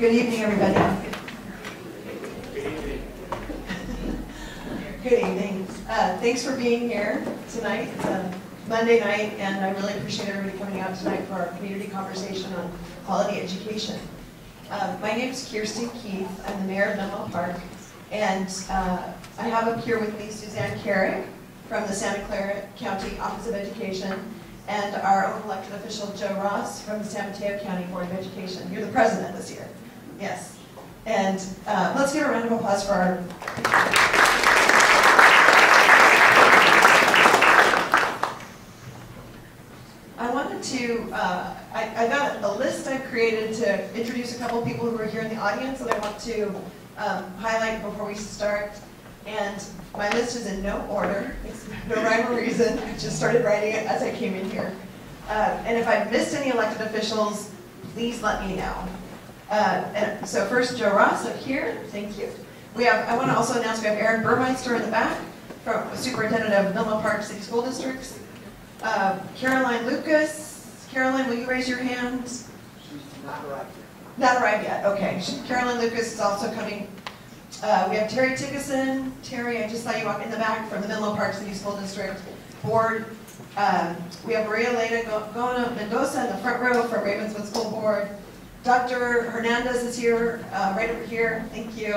Good evening, everybody. Good evening. Thanks for being here tonight. It's a Monday night, and I really appreciate everybody coming out tonight for our community conversation on quality education. My name is Kirsten Keith. I'm the mayor of Menlo Park, and I have up here with me Suzanne Carrig from the Santa Clara County Office of Education, and our own elected official, Joe Ross, from the San Mateo County Board of Education. You're the president this year. Yes. And let's give a round of applause for our... I wanted to, I got a list I've created to introduce a couple of people who are here in the audience that I want to highlight before we start. And my list is in no order, it's no rhyme or reason. I just started writing it as I came in here. And if I've missed any elected officials, please let me know. And so first, Joe Ross up here, thank you. I want to also announce we have Aaron Burmeister in the back, from Superintendent of Menlo Park City School Districts. Caroline Lucas. Caroline, will you raise your hand? She's not arrived yet. Not arrived yet, okay. Caroline Lucas is also coming. We have Terry Tickerson. Terry, I just saw you walk in the back from the Menlo Park City School District Board. We have Maria Elena Gona Mendoza in the front row from Ravenswood School Board. Dr. Hernandez is here, right over here, thank you.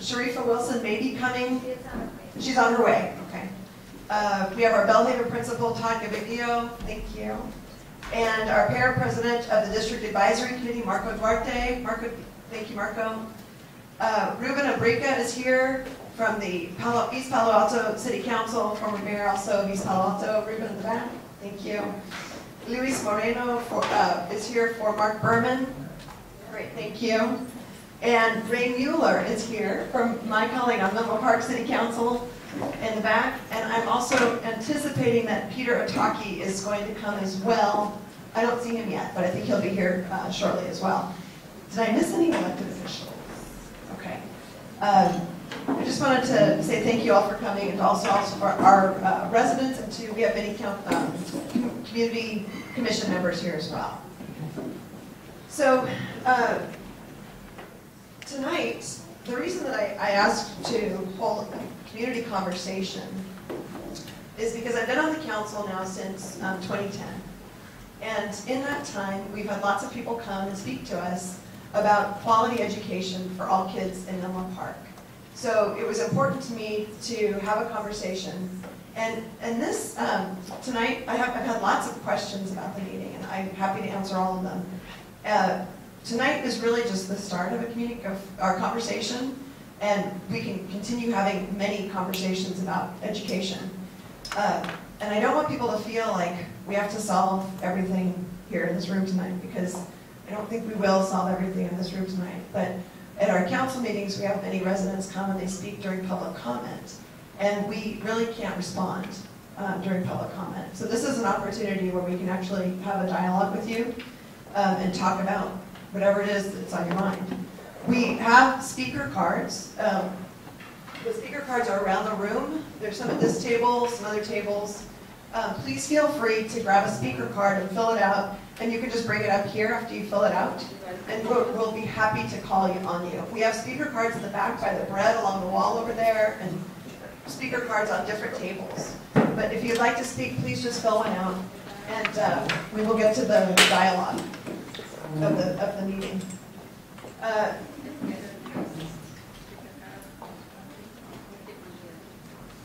Sharifa Wilson may be coming. She's on her way, okay. We have our Belhaven principal, Todd Gaviglio, thank you. And our para-president of the District Advisory Committee, Marco Duarte. Marco, thank you, Marco. Ruben Abrica is here from the East Palo Alto City Council, former mayor also of East Palo Alto. Ruben in the back, thank you. Luis Moreno is here for Mark Berman. Great, thank you. And Ray Mueller is here from my colleague on Menlo Park City Council in the back. And I'm also anticipating that Peter Otaki is going to come as well. I don't see him yet, but I think he'll be here shortly as well. Did I miss any elected officials? Okay. I just wanted to say thank you all for coming, and also for our residents, and we have many community commission members here as well. So tonight, the reason that I asked to hold a community conversation is because I've been on the council now since 2010. And in that time, we've had lots of people come and speak to us about quality education for all kids in Menlo Park. So it was important to me to have a conversation. And this, tonight, I've had lots of questions about the meeting, and I'm happy to answer all of them. Tonight is really just the start of our conversation, and we can continue having many conversations about education. And I don't want people to feel like we have to solve everything here in this room tonight, because I don't think we will solve everything in this room tonight. But at our council meetings, we have many residents come and they speak during public comment, and we really can't respond during public comment. So this is an opportunity where we can actually have a dialogue with you and talk about whatever it is that's on your mind. We have speaker cards. The speaker cards are around the room. There's some at this table, some other tables. Please feel free to grab a speaker card and fill it out, and you can just bring it up here after you fill it out, and we'll be happy to call on you. We have speaker cards in the back by the bread along the wall over there, and speaker cards on different tables. But if you'd like to speak, please just fill one out, and we will get to the dialogue of the meeting.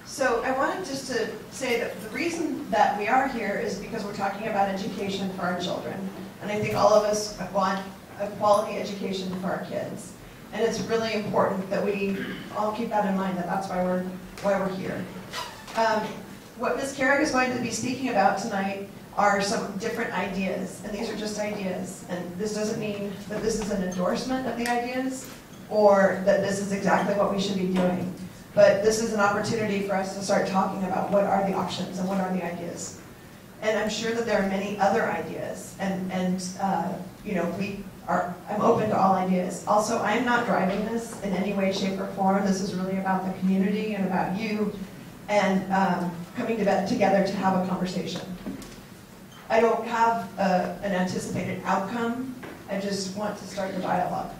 So I wanted just to say that the reason that we are here is because we're talking about education for our children. And I think all of us want a quality education for our kids. And it's really important that we all keep that in mind, that that's why we're here. What Ms. Carrig is going to be speaking about tonight are some different ideas. And these are just ideas. And this doesn't mean that this is an endorsement of the ideas or that this is exactly what we should be doing. But this is an opportunity for us to start talking about what are the options and what are the ideas. And I'm sure that there are many other ideas. And you know, I'm open to all ideas. Also, I'm not driving this in any way, shape, or form. This is really about the community and about you and coming together to have a conversation. I don't have an anticipated outcome I just want to start the dialogue.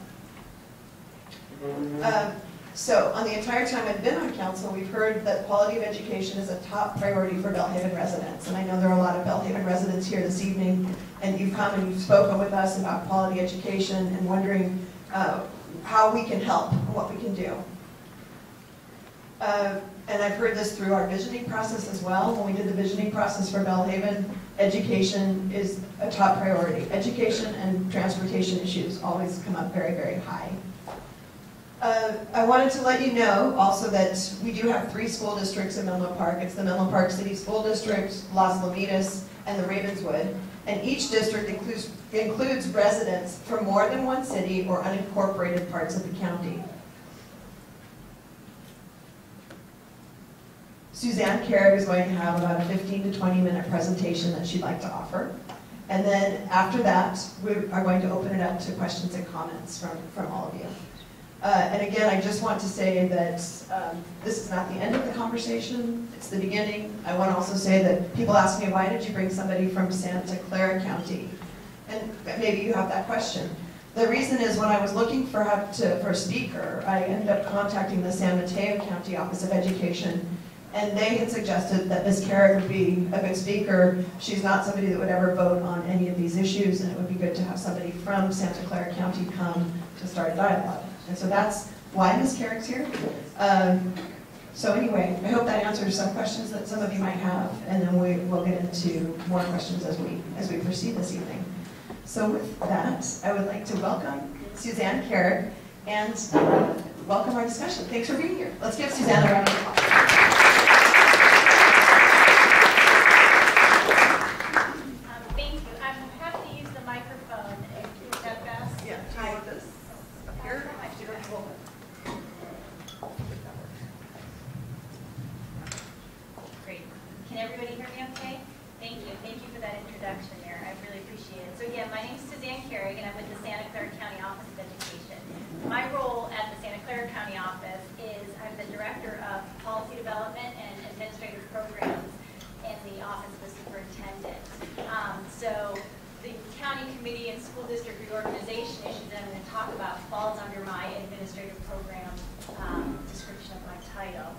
So on the entire time I've been on council, we've heard that quality of education is a top priority for Belhaven residents. And I know there are a lot of Belhaven residents here this evening, and you've come and you've spoken with us about quality education and wondering how we can help and what we can do. And I've heard this through our visioning process as well. When we did the visioning process for Belhaven, education is a top priority. Education and transportation issues always come up very, very high. I wanted to let you know also that we do have 3 school districts in Menlo Park. It's the Menlo Park City School District, Las Lomitas, and the Ravenswood. And each district includes residents from more than one city or unincorporated parts of the county. Suzanne Carrig is going to have about a 15 to 20 minute presentation that she'd like to offer. And then after that, we are going to open it up to questions and comments from all of you. And again, I just want to say that this is not the end of the conversation, it's the beginning. I want to also say that people ask me, why did you bring somebody from Santa Clara County? And maybe you have that question. The reason is when I was looking for a speaker, I ended up contacting the San Mateo County Office of Education, and they had suggested that Ms. Carrig would be a good speaker. She's not somebody that would ever vote on any of these issues, and it would be good to have somebody from Santa Clara County come to start a dialogue. And so that's why Ms. Carrick's here. So anyway, I hope that answers some questions that some of you might have, and then we'll get into more questions as we proceed this evening. So with that, I would like to welcome Suzanne Carrig and welcome our discussion. Thanks for being here. Let's give Suzanne a round of applause. Thank you. I'm happy to use the microphone. Is that best? Yeah, do you want this? Here? Great. Can everybody hear me okay? Thank you. Thank you for that introduction there. I really appreciate it. So again, my name is Suzanne Carrig, and I'm with the Santa Clara County Office of Education. My role at the Santa Clara County Office is I'm the Director of Policy Development and Administrative Programs in the Office of the Superintendent. So the County Committee and School District Reorganization issue that I'm going to talk about falls under my administrative program description of my title.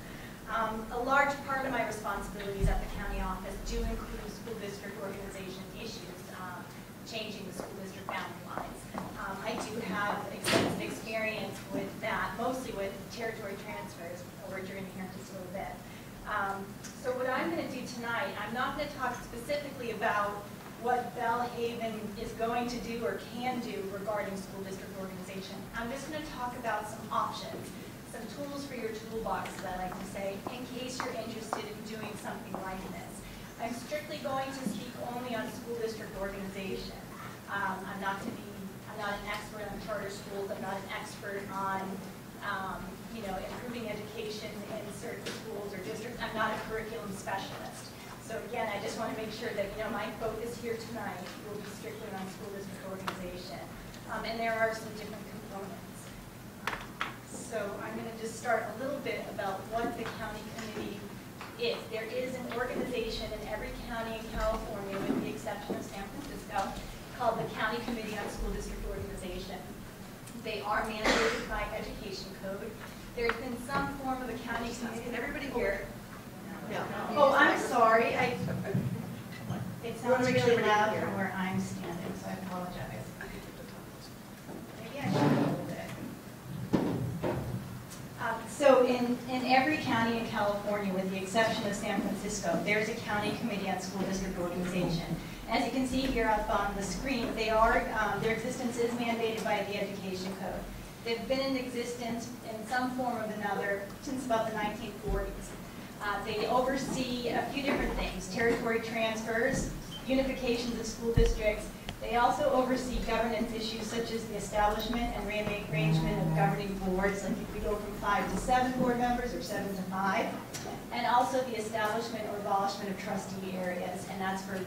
A large part of my responsibilities at the county office do include school district organization issues, changing the school district boundary lines. I do have extensive experience with that, mostly with territory transfers, which you're going to hear in just a little bit. So what I'm going to do tonight, I'm not going to talk specifically about what Belhaven is going to do or can do regarding school district organization. I'm just going to talk about some options, some tools for your toolbox, as I like to say, in case you're interested in doing something like this. I'm strictly going to speak only on school district organization. I'm not an expert on charter schools. I'm not an expert on improving education in certain schools or districts. I'm not a curriculum specialist. So again, I just want to make sure that my focus here tonight will be strictly on school district organization. And there are some different components. So I'm going to just start a little bit about what the county committee is. There is an organization in every county in California, with the exception of San Francisco, called the County Committee on School District Organization. They are mandated by education code. There's been some form of a county committee. Can everybody hear? No. Oh, I'm sorry. It sounds really loud from where I'm standing, so I apologize. Maybe I should a little bit. So in every county in California, with the exception of San Francisco, there's a county committee on school district organization. As you can see here up on the screen, their existence is mandated by the education code. They've been in existence in some form or another since about the 1940s. They oversee a few different things: territory transfers, unifications of school districts. They also oversee governance issues such as the establishment and rearrangement of governing boards, like if we go from 5 to 7 board members or 7 to 5, and also the establishment or abolishment of trustee areas, and that's for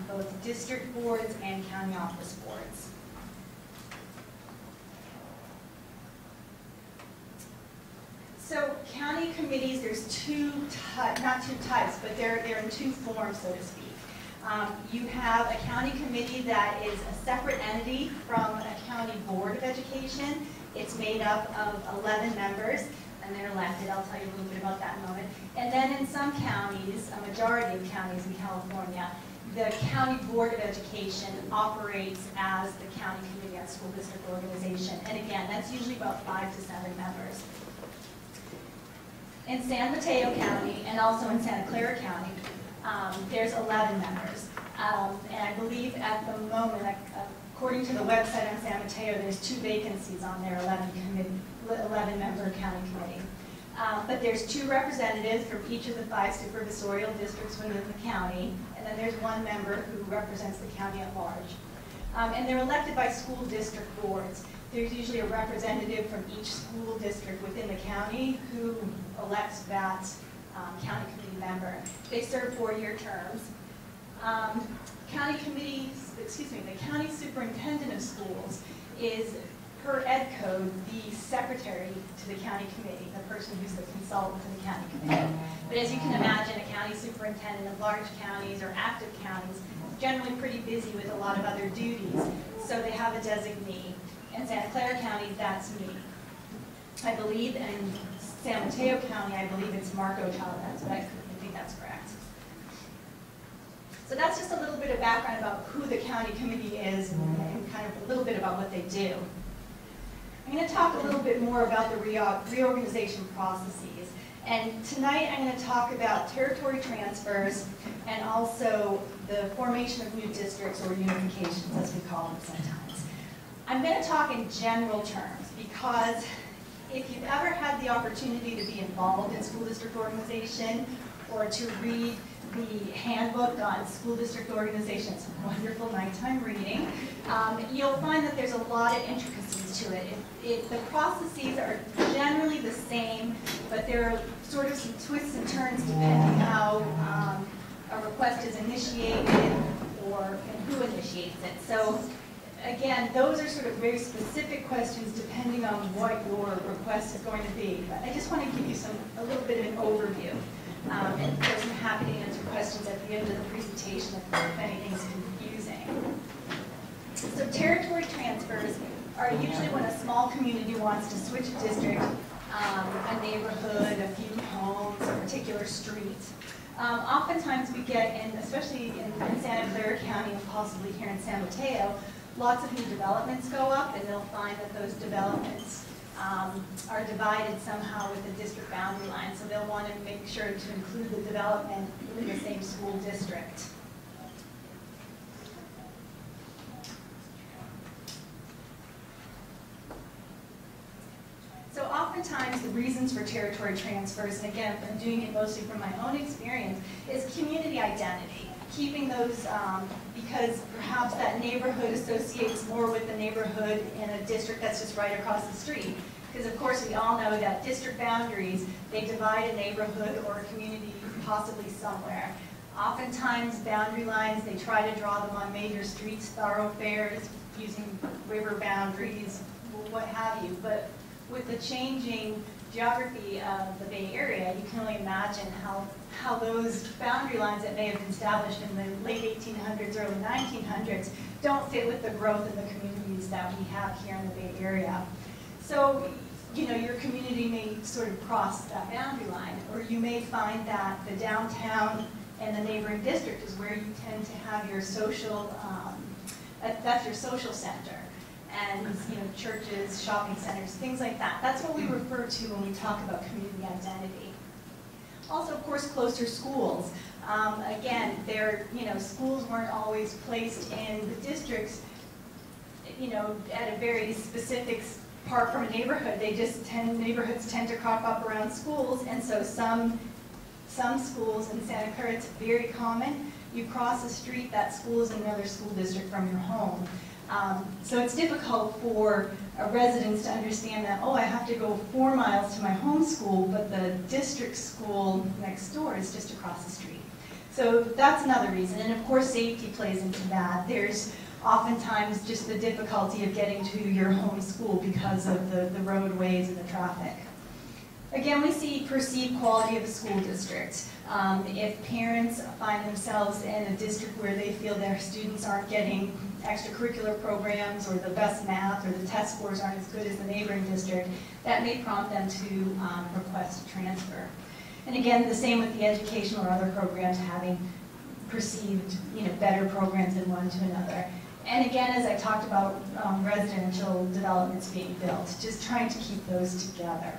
both district boards and county office boards. So county committees, there's not two types, but they're in two forms, so to speak. You have a county committee that is a separate entity from a county board of education. It's made up of 11 members, and they're elected. I'll tell you a little bit about that in a moment. And then in some counties, a majority of counties in California, the county board of education operates as the county committee on school district organization. And again, that's usually about 5 to 7 members. In San Mateo County and also in Santa Clara County, there's 11 members. And I believe at the moment, according to the website on San Mateo, there's 2 vacancies on their 11-member county committee. But there's 2 representatives from each of the 5 supervisorial districts within the county, and then there's 1 member who represents the county at large. And they're elected by school district boards. There's usually a representative from each school district within the county who elects that county committee member. They serve 4-year terms. The county superintendent of schools is, per ed code, the secretary to the county committee, the person who's the consultant to the county committee. But as you can imagine, a county superintendent of large counties or active counties is generally pretty busy with a lot of other duties, so they have a designee. In Santa Clara County, that's me. I believe in San Mateo County, I believe it's Marco Chavez, but I think that's correct. So that's just a little bit of background about who the county committee is and kind of a little bit about what they do. I'm going to talk a little bit more about the reorganization processes. And tonight I'm going to talk about territory transfers and also the formation of new districts or unifications, as we call them sometimes. I'm going to talk in general terms because if you've ever had the opportunity to be involved in school district organization or to read the handbook on school district organization, it's a wonderful nighttime reading, you'll find that there's a lot of intricacies to it. The processes are generally the same, but there are sort of some twists and turns depending how a request is initiated and who initiates it. So again, those are sort of very specific questions depending on what your request is going to be. But I just want to give you a little bit of an overview. And of course, I'm happy to answer questions at the end of the presentation if anything's confusing. So territory transfers are usually when a small community wants to switch a district, a neighborhood, a few homes, a particular street. Oftentimes we get, especially in Santa Clara County and possibly here in San Mateo, lots of new developments go up, and they'll find that those developments are divided somehow with the district boundary line, so they'll want to make sure to include the development within the same school district. So oftentimes the reasons for territory transfers, and again, I'm doing it mostly from my own experience, is community identity. Keeping those, because perhaps that neighborhood associates more with the neighborhood in a district that's just right across the street. Because of course we all know that district boundaries, they divide a neighborhood or a community possibly somewhere. Oftentimes boundary lines, they try to draw them on major streets, thoroughfares, using river boundaries, what have you. But with the changing geography of the Bay Area, you can only imagine how those boundary lines that may have been established in the late 1800s, early 1900s, don't fit with the growth in the communities that we have here in the Bay Area. So, you know, your community may sort of cross that boundary line, or you may find that the downtown and the neighboring district is where you tend to have your social, that's your social center. And you know, churches, shopping centers, things like that. That's what we refer to when we talk about community identity. Also, of course, closer schools. Again, schools weren't always placed in the districts, you know, at a very specific part from a neighborhood. Neighborhoods tend to crop up around schools, and so some schools in Santa Clara, it's very common. You cross a street, that school is in another school district from your home. So it's difficult for residents to understand that, oh, I have to go 4 miles to my home school, but the district school next door is just across the street. So that's another reason. And of course, safety plays into that. There's oftentimes just the difficulty of getting to your home school because of the roadways and the traffic. Again, we see perceived quality of the school district. If parents find themselves in a district where they feel their students aren't getting extracurricular programs or the best math or the test scores aren't as good as the neighboring district, that may prompt them to request a transfer. And again, the same with the educational or other programs having perceived, better programs than one to another. And again, as I talked about residential developments being built, just trying to keep those together.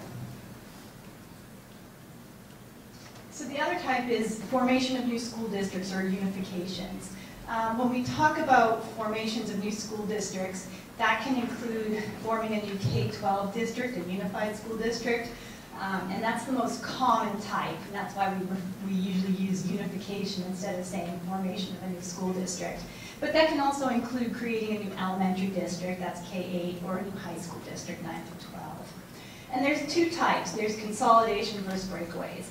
So the other type is formation of new school districts or unifications. When we talk about formations of new school districts, that can include forming a new K-12 district, a unified school district, and that's the most common type, and that's why we usually use unification instead of saying formation of a new school district. But that can also include creating a new elementary district, that's K-8, or a new high school district, 9 through 12. And there's two types. There's consolidation versus breakaways.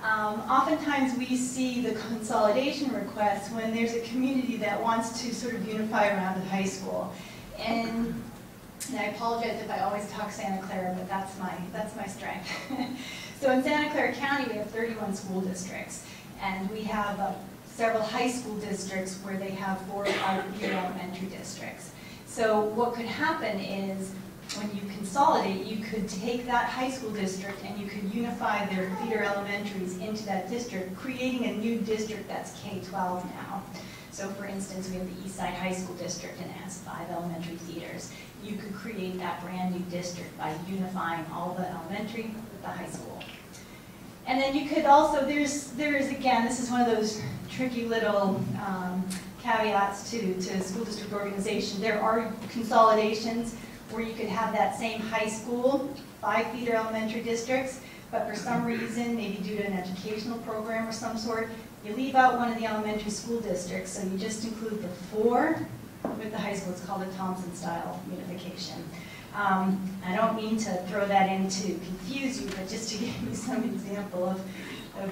Oftentimes we see the consolidation requests when there's a community that wants to sort of unify around a high school. And I apologize if I always talk Santa Clara, but that's my strength. So in Santa Clara County, we have 31 school districts, and we have several high school districts where they have 4 or 5-year elementary districts. So what could happen is, when you consolidate, you could take that high school district and you could unify their feeder elementaries into that district, creating a new district that's K-12 now. So for instance, we have the Eastside High School District, and it has 5 elementary feeders. You could create that brand new district by unifying all the elementary with the high school. And then you could also, there is again, this is one of those tricky little caveats to school district organization. There are consolidations where you could have that same high school, 5 feeder elementary districts, but for some reason, maybe due to an educational program or some sort, you leave out one of the elementary school districts, so you just include the 4 with the high school. It's called a Thompson-style unification. I don't mean to throw that in to confuse you, but just to give you some example of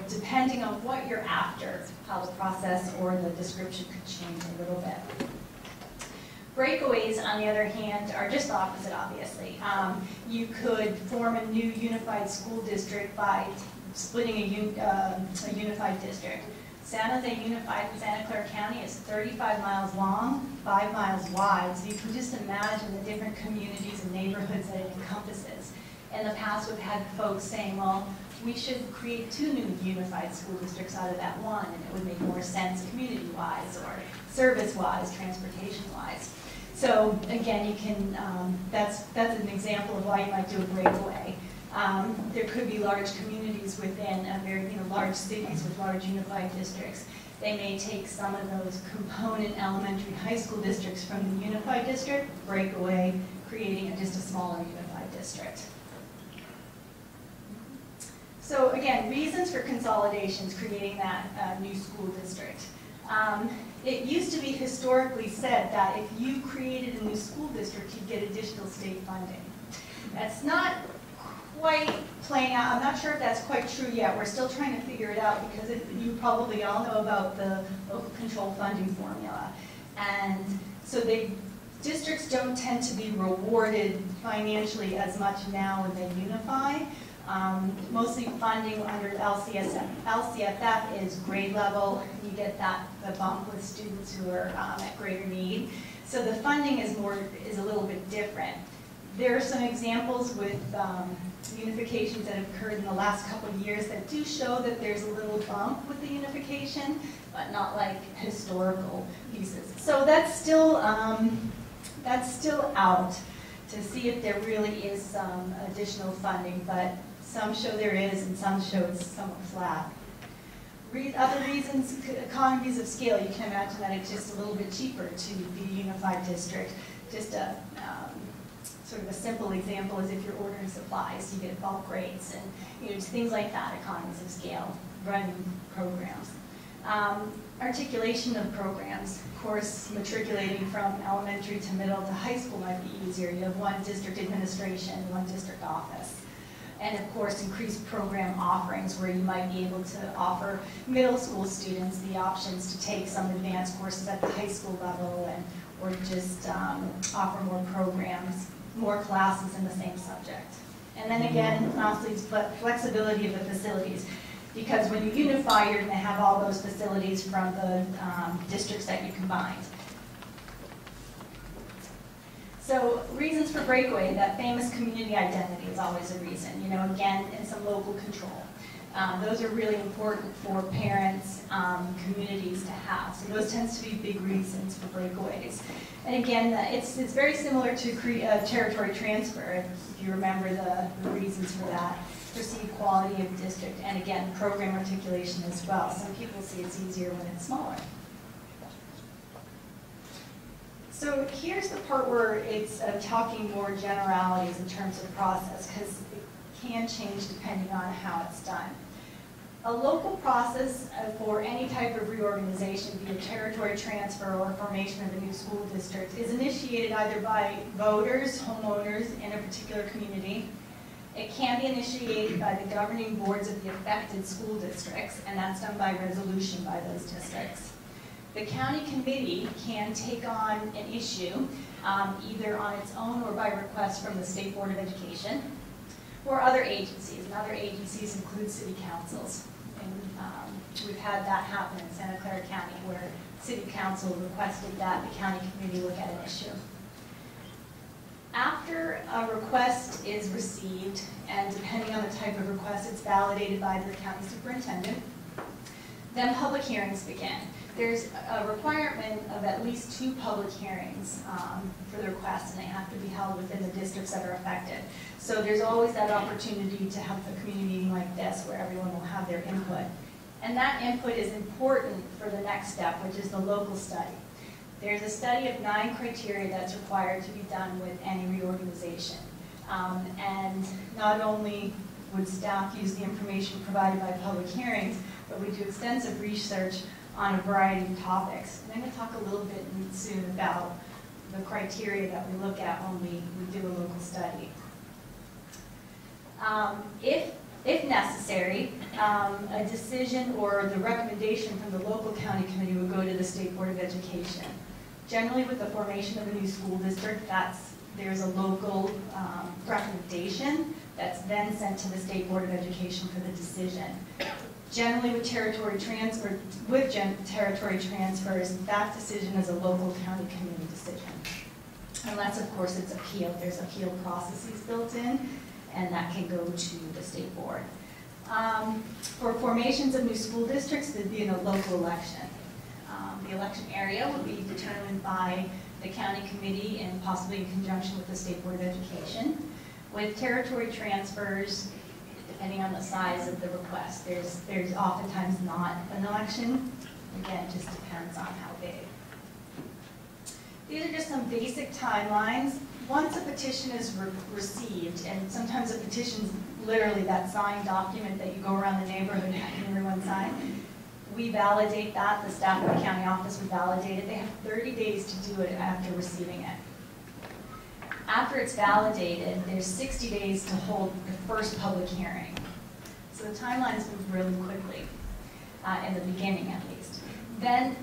depending on what you're after, how the process or the description could change a little bit. Breakaways, on the other hand, are just the opposite, obviously. You could form a new unified school district by splitting a unified district. San Jose Unified in Santa Clara County is 35 miles long, 5 miles wide, so you can just imagine the different communities and neighborhoods that it encompasses. In the past, we've had folks saying, well, we should create 2 new unified school districts out of that one, and it would make more sense community-wise or service-wise, transportation-wise. So again, you can, that's an example of why you might do a breakaway. There could be large communities within very large cities with large unified districts. They may take some of those component elementary high school districts from the unified district, break away, creating just a smaller unified district. So again, reasons for consolidations, creating that new school district. It used to be historically said that if you created a new school district, you'd get additional state funding. That's not quite playing out. I'm not sure if that's quite true yet. We're still trying to figure it out because you probably all know about the local control funding formula. And so districts don't tend to be rewarded financially as much now when they unify. Mostly funding under LCFF is grade level. You get the bump with students who are at greater need. So the funding is a little bit different. There are some examples with unifications that have occurred in the last couple of years that do show that there's a little bump with the unification, but not like historical pieces. So that's still out to see if there really is some additional funding, but some show there is and some show it's somewhat flat. Other reasons, economies of scale. You can imagine that it's just a little bit cheaper to be a unified district. Just a sort of a simple example is if you're ordering supplies, you get bulk rates and just things like that, economies of scale, running programs. Articulation of programs. Of course, matriculating from elementary to middle to high school might be easier. You have one district administration, one district office. And of course, increased program offerings where you might be able to offer middle school students the options to take some advanced courses at the high school level or just offer more programs, more classes in the same subject. And then again, lastly, flexibility of the facilities. Because when you unify, you're going to have all those facilities from the districts that you combined. So reasons for breakaway, that famous community identity is always a reason. You know, again, and some local control. Those are really important for parents, communities to have. So those tends to be big reasons for breakaways. And again, it's very similar to territory transfer, if you remember the reasons for that. Perceived quality of district, and again, program articulation as well. Some people see it's easier when it's smaller. So here's the part where it's talking more generalities in terms of process, because it can change depending on how it's done. A local process for any type of reorganization, be it territory transfer or formation of a new school district, is initiated either by voters, homeowners in a particular community. It can be initiated by the governing boards of the affected school districts, and that's done by resolution by those districts. The county committee can take on an issue either on its own or by request from the State Board of Education or other agencies, and other agencies include city councils. And we've had that happen in Santa Clara County where city council requested that the county committee look at an issue. After a request is received, and depending on the type of request, it's validated by the county superintendent, then public hearings begin. There's a requirement of at least 2 public hearings for the request, and they have to be held within the districts that are affected. So there's always that opportunity to have a community meeting like this where everyone will have their input. And that input is important for the next step, which is the local study. There's a study of 9 criteria that's required to be done with any reorganization. And not only would staff use the information provided by public hearings, but we do extensive research on a variety of topics. And I'm going to talk a little bit soon about the criteria that we look at when we do a local study. If necessary, a decision or the recommendation from the local county committee would go to the State Board of Education. Generally, with the formation of a new school district, there's a local recommendation that's then sent to the State Board of Education for the decision. Generally, with territory transfers, that decision is a local county committee decision. Unless, of course, it's appealed. There's appeal processes built in, and that can go to the state board. For formations of new school districts, there'd be a local election. The election area would be determined by the county committee and possibly in conjunction with the State Board of Education. With territory transfers, depending on the size of the request, there's oftentimes not an election. Again, it just depends on how big. These are just some basic timelines. Once a petition is received, and sometimes a petition is literally that signed document that you go around the neighborhood and have everyone sign, we validate that. The staff of the county office would validate it. They have 30 days to do it after receiving it. After it's validated, there's 60 days to hold the first public hearing. So the timelines move really quickly, in the beginning at least. Then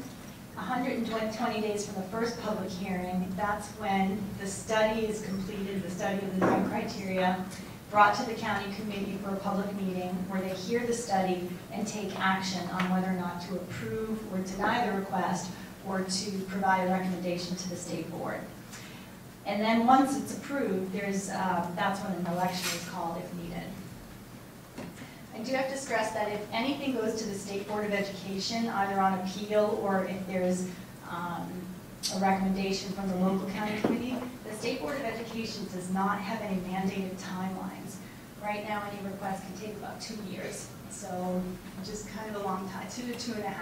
120 days from the first public hearing, that's when the study is completed, the study of the 9 criteria, brought to the county committee for a public meeting where they hear the study and take action on whether or not to approve or deny the request or to provide a recommendation to the state board. And then once it's approved, that's when an election is called if needed. I do have to stress that if anything goes to the State Board of Education, either on appeal or if there's a recommendation from the local county committee, the State Board of Education does not have any mandated timelines. Right now, any request can take about 2 years, so just kind of a long time, 2 to 2.5.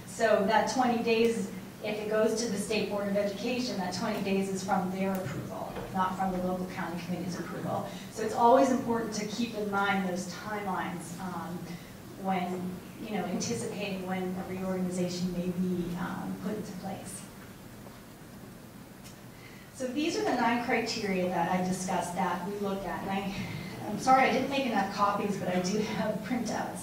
So that 20 days, if it goes to the State Board of Education, that 20 days is from their approval, not from the local county committee's approval. So it's always important to keep in mind those timelines when, anticipating when a reorganization may be put into place. So these are the 9 criteria that I discussed that we looked at. And I'm sorry I didn't make enough copies, but I do have printouts.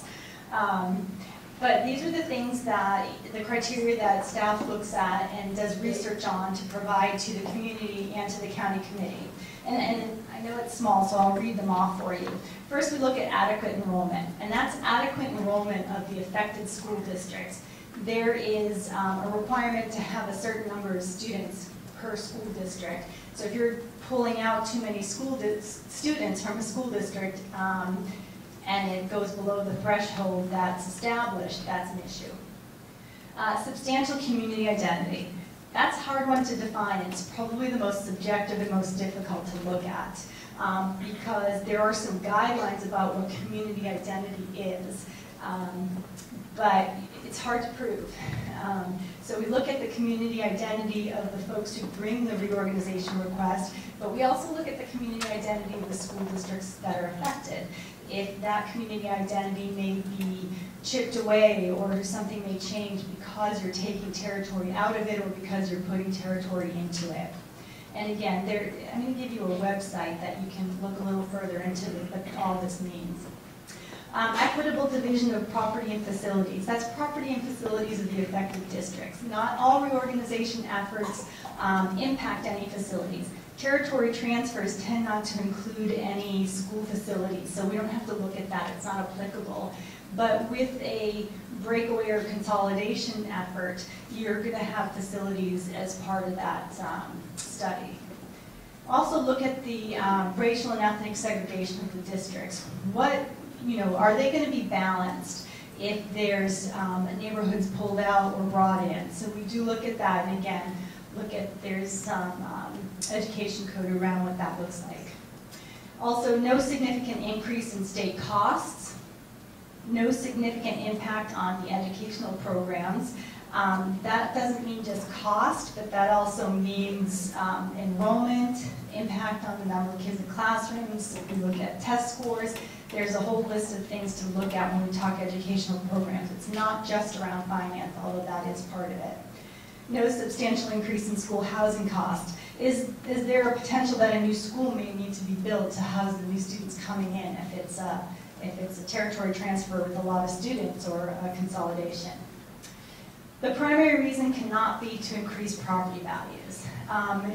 But these are the things that, the criteria that staff looks at and does research on to provide to the community and to the county committee. And I know it's small, so I'll read them off for you. First, we look at adequate enrollment, and that's adequate enrollment of the affected school districts. There is a requirement to have a certain number of students per school district. So if you're pulling out too many students from a school district and it goes below the threshold that's established, that's an issue. Substantial community identity. That's a hard one to define. It's probably the most subjective and most difficult to look at because there are some guidelines about what community identity is, but it's hard to prove. So we look at the community identity of the folks who bring the reorganization request, but we also look at the community identity of the school districts that are affected. If that community identity may be chipped away or something may change because you're taking territory out of it or because you're putting territory into it. And again, I'm going to give you a website that you can look a little further into what all this means. Equitable division of property and facilities. That's property and facilities of the affected districts. Not all reorganization efforts impact any facilities. Territory transfers tend not to include any school facilities, so we don't have to look at that. It's not applicable. But with a breakaway or consolidation effort, you're going to have facilities as part of that study. Also look at the racial and ethnic segregation of the districts. Are they going to be balanced if there's neighborhoods pulled out or brought in? So we do look at that, and again, there's some education code around what that looks like. Also, no significant increase in state costs, no significant impact on the educational programs. That doesn't mean just cost, but that also means enrollment, impact on the number of kids in classrooms. If we look at test scores, there's a whole list of things to look at when we talk educational programs. It's not just around finance, although that is part of it. No substantial increase in school housing costs. Is there a potential that a new school may need to be built to house the new students coming in if it's a territory transfer with a lot of students or a consolidation? The primary reason cannot be to increase property values.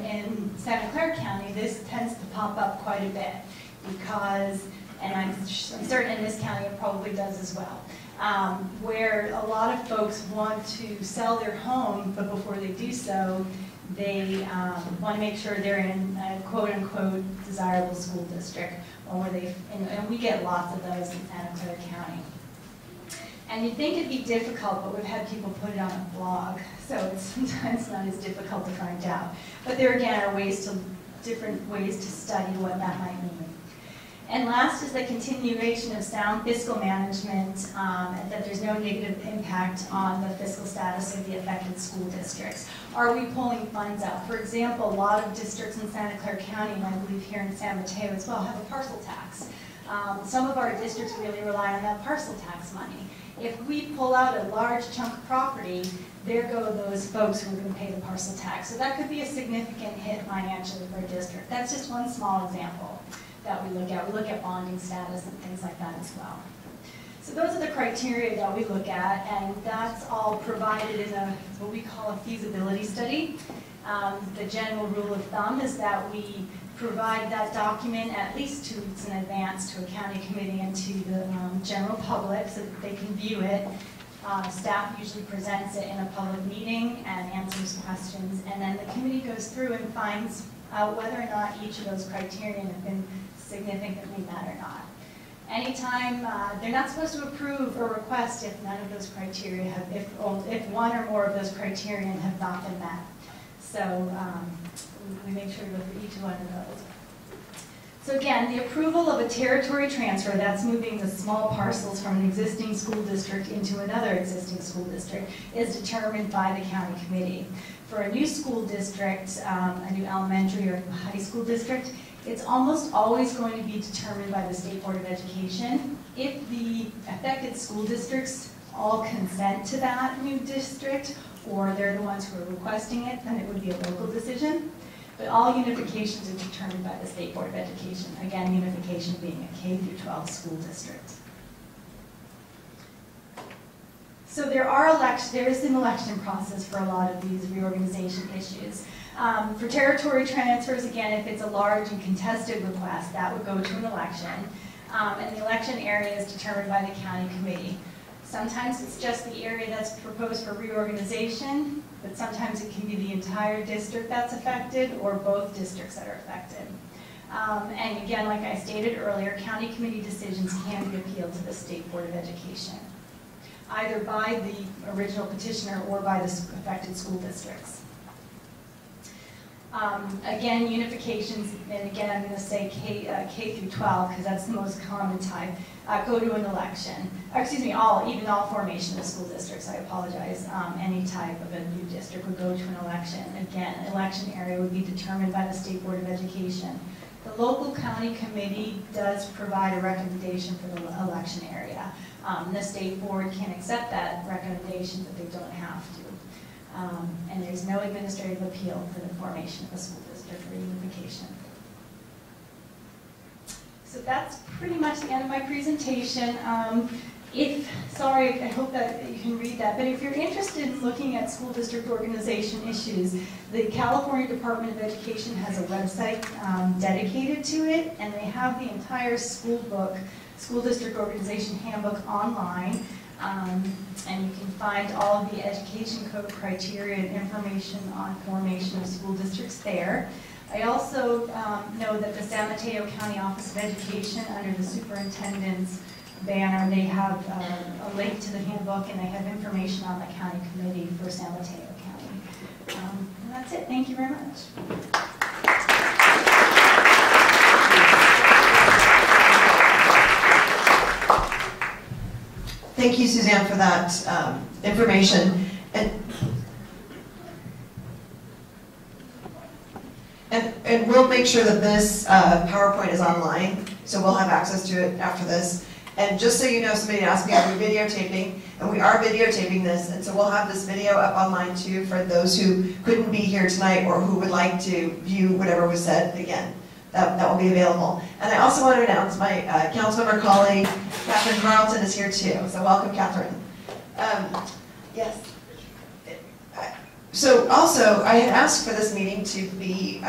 In Santa Clara County, this tends to pop up quite a bit because, and I'm certain in this county it probably does as well, where a lot of folks want to sell their home, but before they do so, they want to make sure they're in a quote-unquote desirable school district, or where and we get lots of those in Santa Clara County. And you'd think it'd be difficult, but we've had people put it on a blog, so it's sometimes not as difficult to find out. But there again are different ways to study what that might mean. And last is the continuation of sound fiscal management, and that there's no negative impact on the fiscal status of the affected school districts. Are we pulling funds out? For example, a lot of districts in Santa Clara County, and I believe here in San Mateo as well, have a parcel tax. Some of our districts really rely on that parcel tax money. If we pull out a large chunk of property, there go those folks who are going to pay the parcel tax. So that could be a significant hit financially for a district. That's just one small example that we look at. We look at bonding status and things like that as well. So those are the criteria that we look at, and that's all provided in what we call a feasibility study. The general rule of thumb is that we provide that document at least 2 weeks in advance to a county committee and to the general public so that they can view it. Staff usually presents it in a public meeting and answers questions, and then the committee goes through and finds out whether or not each of those criteria have been significantly met or not. Anytime, they're not supposed to approve or request if none of those criteria have, if one or more of those criteria have not been met. So we make sure to go through each one of those. So again, the approval of a territory transfer, that's moving the small parcels from an existing school district into another existing school district, is determined by the county committee. For a new school district, a new elementary or new high school district, it's almost always going to be determined by the State Board of Education. If the affected school districts all consent to that new district, or they're the ones who are requesting it, then it would be a local decision. But all unifications are determined by the State Board of Education. Again, unification being a K-12 school district. So there is an election process for a lot of these reorganization issues. For territory transfers, again, if it's a large and contested request, that would go to an election. And the election area is determined by the county committee. Sometimes it's just the area that's proposed for reorganization, but sometimes it can be the entire district that's affected or both districts that are affected. And again, like I stated earlier, county committee decisions can be appealed to the State Board of Education, either by the original petitioner or by the affected school districts. Again, unifications, and again, I'm going to say K through 12 because that's the most common type, go to an election. Excuse me, even all formation of school districts, I apologize. Any type of a new district would go to an election. Again, election area would be determined by the State Board of Education. The local county committee does provide a recommendation for the election area. The state board can accept that recommendation, but they don't have to. And there's no administrative appeal for the formation of a school district or unification. So that's pretty much the end of my presentation. Sorry, I hope that you can read that, but if you're interested in looking at school district organization issues, the California Department of Education has a website dedicated to it, and they have the entire school district organization handbook online. And you can find all of the education code criteria and information on formation of school districts there. I also know that the San Mateo County Office of Education, under the superintendent's banner, they have a link to the handbook, and they have information on the county committee for San Mateo County. And that's it. Thank you very much. Thank you, Suzanne, for that information. And we'll make sure that this PowerPoint is online, so we'll have access to it after this. And just so you know, somebody asked me, are we videotaping? And we are videotaping this, and so we'll have this video up online too for those who couldn't be here tonight or who would like to view whatever was said again. That will be available. And I also want to announce my councilmember colleague, Catherine Carlton, is here too. So welcome, Catherine. Yes. So also, I had asked for this meeting to be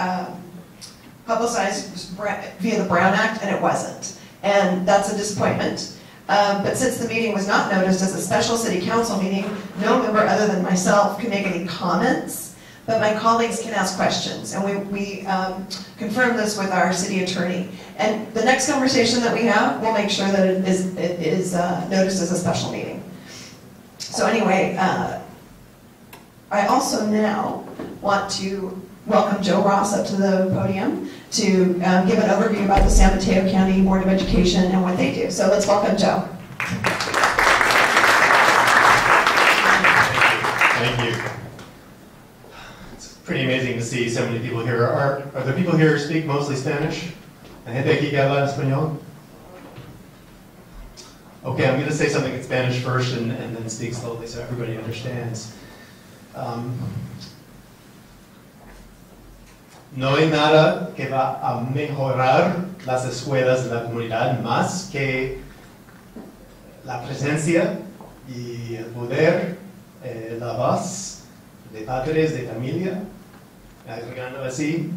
publicized via the Brown Act, and it wasn't. And that's a disappointment. But since the meeting was not noticed as a special city council meeting, no member other than myself can make any comments. But my colleagues can ask questions, and we confirmed this with our city attorney. And the next conversation that we have, we'll make sure that it is noticed as a special meeting. So anyway, I also now want to welcome Joe Ross up to the podium to give an overview about the San Mateo County Board of Education and what they do. So let's welcome Joe. Thank you. Pretty amazing to see so many people here. Are there people here who speak mostly Spanish? ¿Gente aquí que habla español? Okay, I'm going to say something in Spanish first and then speak slowly so everybody understands. No hay nada que va a mejorar las escuelas de la comunidad más que la presencia y el poder, la voz de padres de familia, agregando así,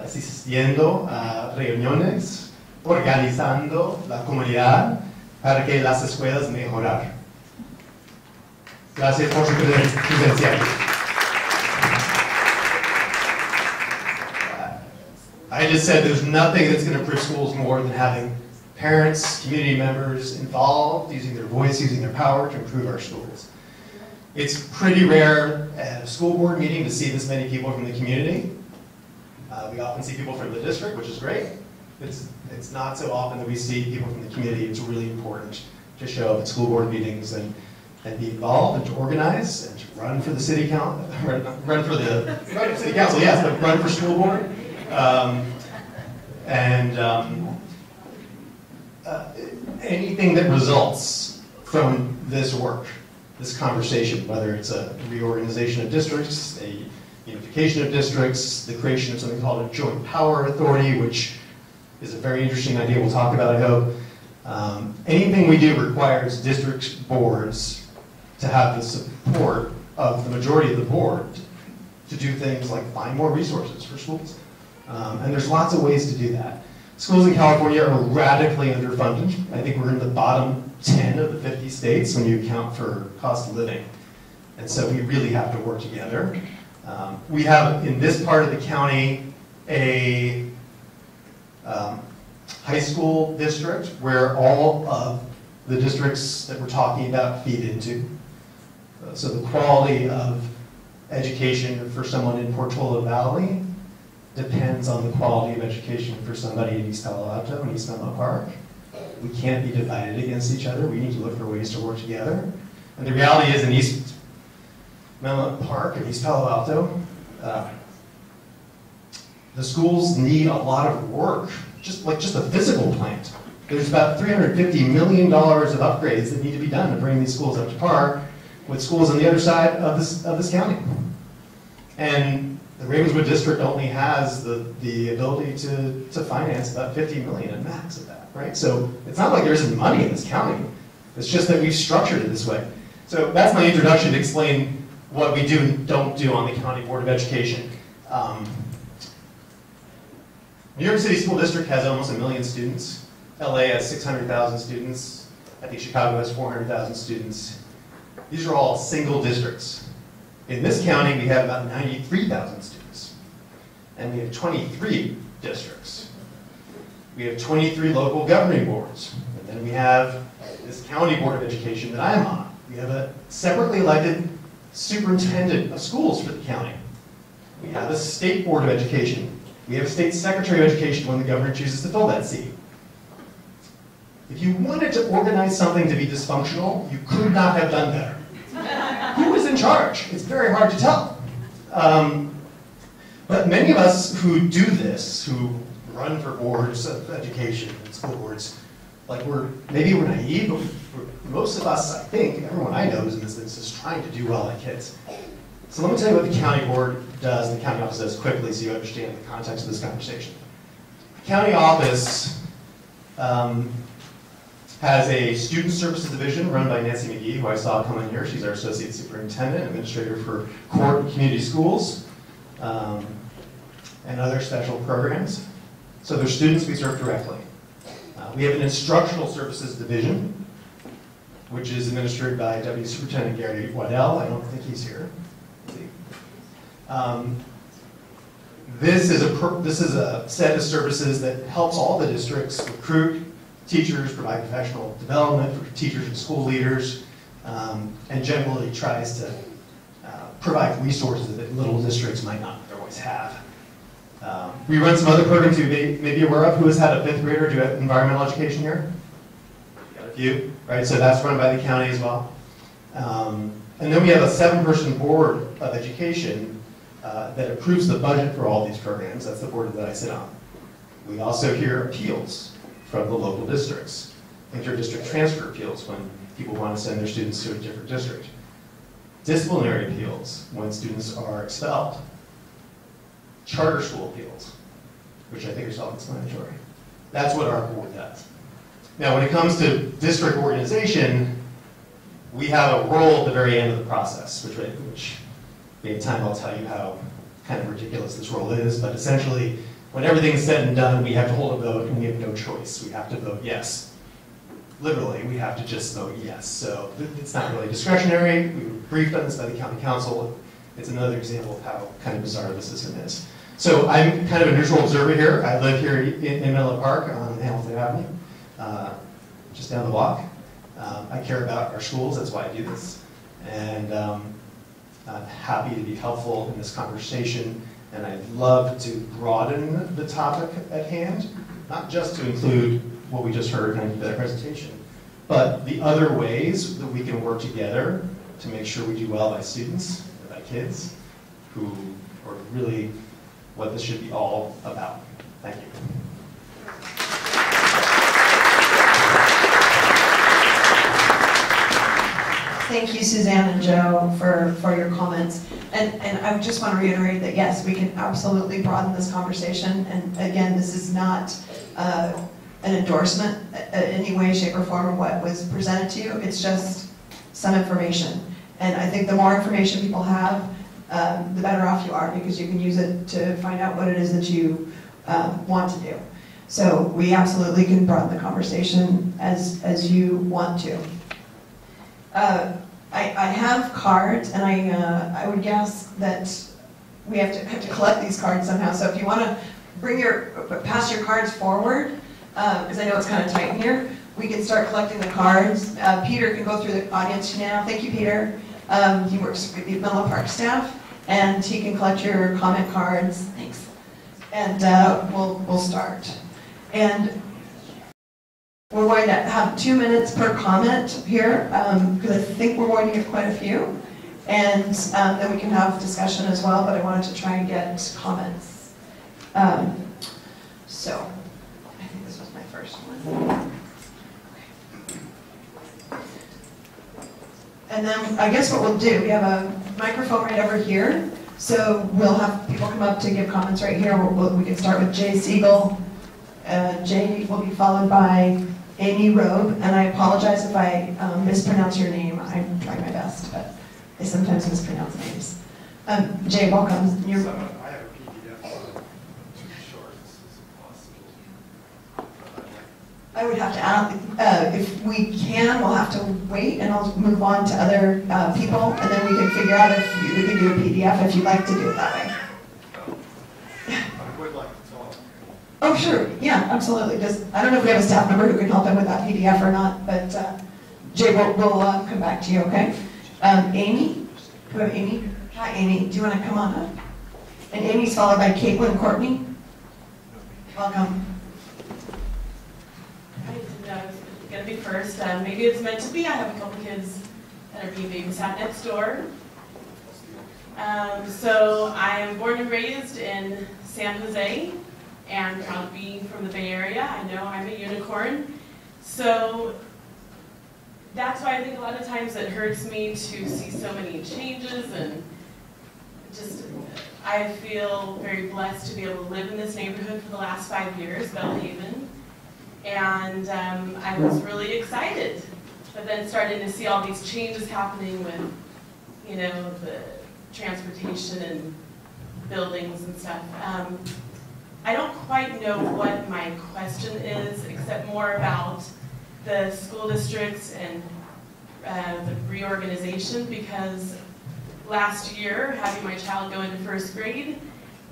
asistiendo a reuniones, organizando la comunidad para que las escuelas mejorar. Gracias por su presencia. I just said there's nothing that's going to improve schools more than having parents, community members involved, using their voice, using their power to improve our schools. It's pretty rare at a school board meeting to see this many people from the community. We often see people from the district, which is great. It's not so often that we see people from the community. It's really important to show up at school board meetings and be involved and to organize and to run for the city council. Run for city council, yes, but run for school board. Anything that results from this work, this conversation, whether it's a reorganization of districts, a unification of districts, the creation of something called a joint power authority, which is a very interesting idea we'll talk about, I hope. Anything we do requires district boards to have the support of the majority of the board to do things like find more resources for schools. And there's lots of ways to do that. Schools in California are radically underfunded. I think we're in the bottom 10 of the 50 states when you account for cost of living. And so we really have to work together. We have, in this part of the county, a high school district where all of the districts that we're talking about feed into. So the quality of education for someone in Portola Valley depends on the quality of education for somebody in East Palo Alto and East Menlo Park. We can't be divided against each other. We need to look for ways to work together. And the reality is in East Menlo Park and East Palo Alto, the schools need a lot of work, just a physical plant. There's about $350 million of upgrades that need to be done to bring these schools up to par with schools on the other side of this county. And the Ravenswood district only has the ability to finance about $50 million at max of that, right? So it's not like there isn't money in this county. It's just that we've structured it this way. So that's my introduction to explain what we do and don't do on the County Board of Education. New York City School District has almost 1 million students. LA has 600,000 students. I think Chicago has 400,000 students. These are all single districts. In this county, we have about 93,000 students. And we have 23 districts. We have 23 local governing boards. And then we have this County Board of Education that I'm on. We have a separately elected superintendent of schools for the county. We have a state board of education. We have a state secretary of education when the governor chooses to fill that seat. If you wanted to organize something to be dysfunctional, you could not have done better. Who was in charge? It's very hard to tell. But many of us who do this, who run for boards of education and school boards, maybe we're naive, but most of us, I think, everyone I know who's in this business is trying to do well by kids. So let me tell you what the county board does and the county office does quickly so you understand the context of this conversation. The county office has a student services division run by Nancy McGee, who I saw come in here. She's our associate superintendent, administrator for court and community schools, and other special programs. So there's students we serve directly. We have an instructional services division, which is administered by Deputy Superintendent Gary Waddell. I don't think he's here. This is a set of services that helps all the districts recruit teachers, provide professional development for teachers and school leaders, and generally tries to provide resources that little districts might not otherwise have. We run some other programs you may be aware of. Who has had a 5th grader do environmental education here? Got a few, right? So that's run by the county as well. And then we have a 7-person board of education that approves the budget for all these programs. That's the board that I sit on. We also hear appeals from the local districts, inter-district transfer appeals when people want to send their students to a different district, disciplinary appeals when students are expelled, charter school appeals, which I think are self-explanatory. That's what our board does. Now, when it comes to district organization, we have a role at the very end of the process, which if we have time, I'll tell you how kind of ridiculous this role is, but essentially, when everything's said and done, we have to hold a vote, and we have no choice. We have to vote yes. Literally, we have to just vote yes. So it's not really discretionary. We were briefed on this by the county council. It's another example of how kind of bizarre the system is. So I'm kind of a neutral observer here. I live here in Menlo Park on Hamilton Avenue, just down the block. I care about our schools. That's why I do this. And I'm happy to be helpful in this conversation. And I'd love to broaden the topic at hand, not just to include what we just heard in that presentation, but the other ways that we can work together to make sure we do well by students, by kids, who are really what this should be all about. Thank you. Thank you, Suzanne and Joe, for your comments. And I just want to reiterate that, yes, we can absolutely broaden this conversation. And again, this is not an endorsement in any way, shape, or form of what was presented to you. It's just some information. And I think the more information people have, the better off you are, because you can use it to find out what it is that you want to do. So we absolutely can broaden the conversation as you want to. I have cards, and I would guess that we have to collect these cards somehow. So if you want to pass your cards forward, because I know it's kind of tight in here, we can start collecting the cards. Peter can go through the audience now. Thank you, Peter. He works with the Menlo Park staff, and he can collect your comment cards. Thanks. And we'll start. And we're going to have 2 minutes per comment here, because I think we're going to get quite a few. And then we can have discussion as well, but I wanted to try and get comments. So, I think this was my first one. And then I guess what we'll do, we have a microphone right over here, so we'll have people come up to give comments right here. We can start with Jay Siegel. Jay will be followed by Amy Robe, and I apologize if I mispronounce your name. I'm trying my best, but I sometimes mispronounce names. Jay, welcome. I have a PDF too short. This is impossible. I would have to add, if we can, we'll have to wait, and I'll move on to other people, and then we can figure out if we can do a PDF if you'd like to do it that way. I would like to talk. Oh, sure. Yeah, absolutely. I don't know if we have a staff member who can help him with that PDF or not, but Jay, we'll come back to you, okay? Amy? Do we have Amy? Hi, Amy. Do you want to come on up? And Amy's followed by Caitlin Courtney. Welcome. I didn't know I was going to be first. Maybe it's meant to be. I have a couple kids that are being babysat next door. So I am born and raised in San Jose, and proud to be from the Bay Area. I know I'm a unicorn. So that's why I think a lot of times it hurts me to see so many changes, and just I feel very blessed to be able to live in this neighborhood for the last 5 years, Belhaven. And I was really excited, but then starting to see all these changes happening with, you know, the transportation and buildings and stuff. I don't quite know what my question is, except more about the school districts and the reorganization, because last year, having my child go into first grade,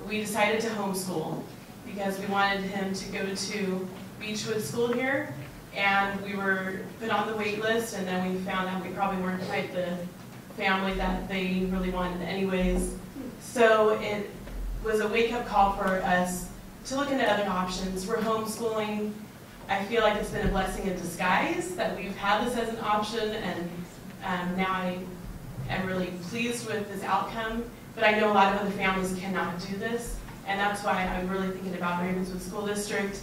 we decided to homeschool because we wanted him to go to Beechwood School here, and we were put on the wait list, and then we found out we probably weren't quite the family that they really wanted anyways. So it was a wake-up call for us to look into other options. We're homeschooling. I feel like it's been a blessing in disguise that we've had this as an option, and now I am really pleased with this outcome. But I know a lot of other families cannot do this, and that's why I'm really thinking about Ravenswood School District,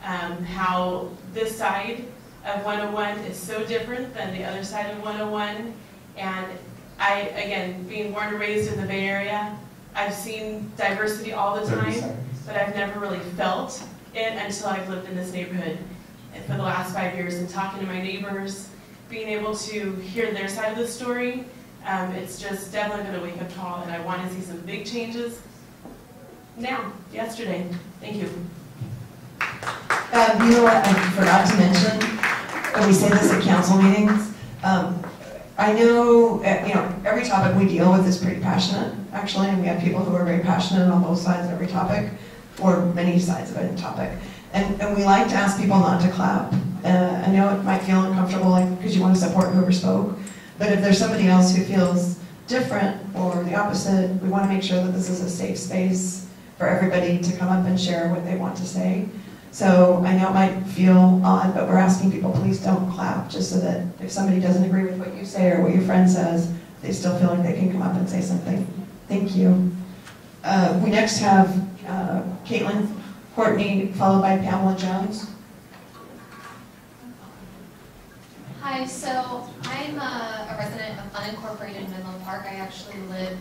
how this side of 101 is so different than the other side of 101. And I, again, being born and raised in the Bay Area, I've seen diversity all the time, but I've never really felt it until I've lived in this neighborhood for the last 5 years, and talking to my neighbors, being able to hear their side of the story. It's just definitely been a wake-up call, and I want to see some big changes now, yesterday. Thank you. You know what I forgot to mention, when we say this at council meetings, I know, you know, every topic we deal with is pretty passionate, actually, and we have people who are very passionate on both sides of every topic, or many sides of a topic. And we like to ask people not to clap. I know it might feel uncomfortable, like, because you want to support whoever spoke, but if there's somebody else who feels different or the opposite, we want to make sure that this is a safe space for everybody to come up and share what they want to say. So I know it might feel odd, but we're asking people, please don't clap, just so that if somebody doesn't agree with what you say or what your friend says, they still feel like they can come up and say something. Thank you. We next have Caitlin Courtney, followed by Pamela Jones. Hi, so I'm a resident of unincorporated Menlo Park. I actually live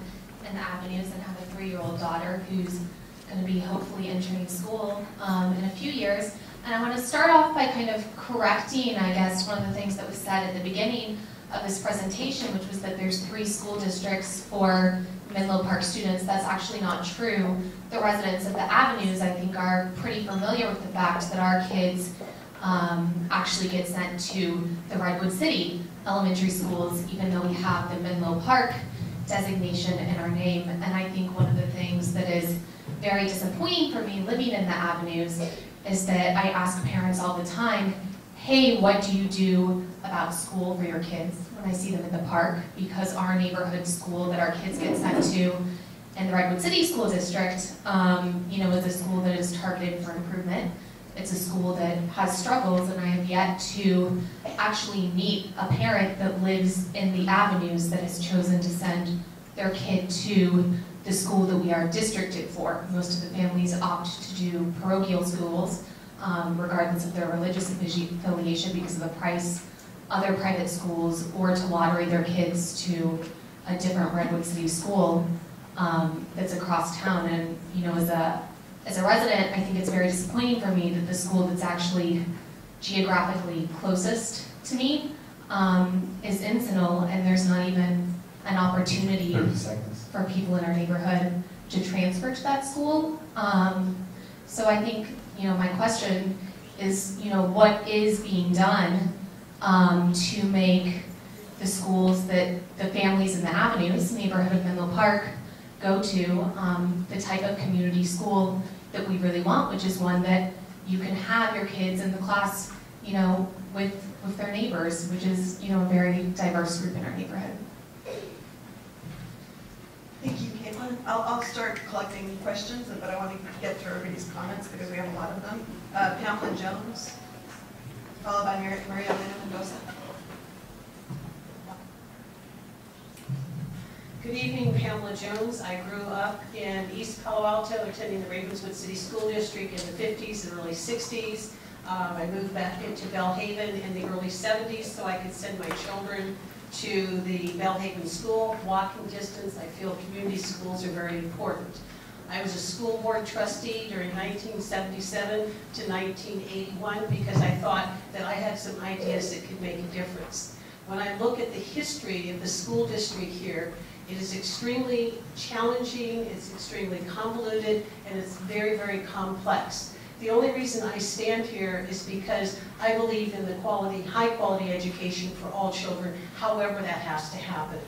in the Avenues and have a 3-year-old daughter who's going to be hopefully entering school in a few years. And I want to start off by kind of correcting, I guess, one of the things that was said at the beginning of this presentation, which was that there's 3 school districts for Menlo Park students. That's actually not true. The residents of the Avenues, I think, are pretty familiar with the fact that our kids actually get sent to the Redwood City elementary schools, even though we have the Menlo Park designation in our name. And I think one of the things that is very disappointing for me living in the Avenues is that I ask parents all the time, hey, what do you do about school for your kids when I see them in the park? Because our neighborhood school that our kids get sent to in the Redwood City School District, you know, is a school that is targeted for improvement. It's a school that has struggles, and I have yet to actually meet a parent that lives in the Avenues that has chosen to send their kid to the school that we are districted for. Most of the families opt to do parochial schools, regardless of their religious affiliation, because of the price, other private schools, or to lottery their kids to a different Redwood City school that's across town. And you know, as a resident, I think it's very disappointing for me that the school that's actually geographically closest to me is Encinal, and there's not even an opportunity 30 seconds. for people in our neighborhood to transfer to that school. So I think, you know, my question is, you know, what is being done to make the schools that the families in the Avenues, neighborhood of Menlo Park, go to, the type of community school that we really want, which is one that you can have your kids in the class, you know, with their neighbors, which is, you know, a very diverse group in our neighborhood. Thank you, Caitlin. I'll start collecting questions, but I want to get through everybody's comments because we have a lot of them. Pamela Jones, followed by Maria Elena Mendoza. Good evening, Pamela Jones. I grew up in East Palo Alto, attending the Ravenswood City School District in the 50s and early 60s. I moved back into Bellhaven in the early 70s so I could send my children to the Bellhaven School, walking distance. I feel community schools are very important. I was a school board trustee during 1977 to 1981 because I thought that I had some ideas that could make a difference. When I look at the history of the school district here, it is extremely challenging, it's extremely convoluted, and it's very, very complex. The only reason I stand here is because I believe in the quality, high quality education for all children, however that has to happen.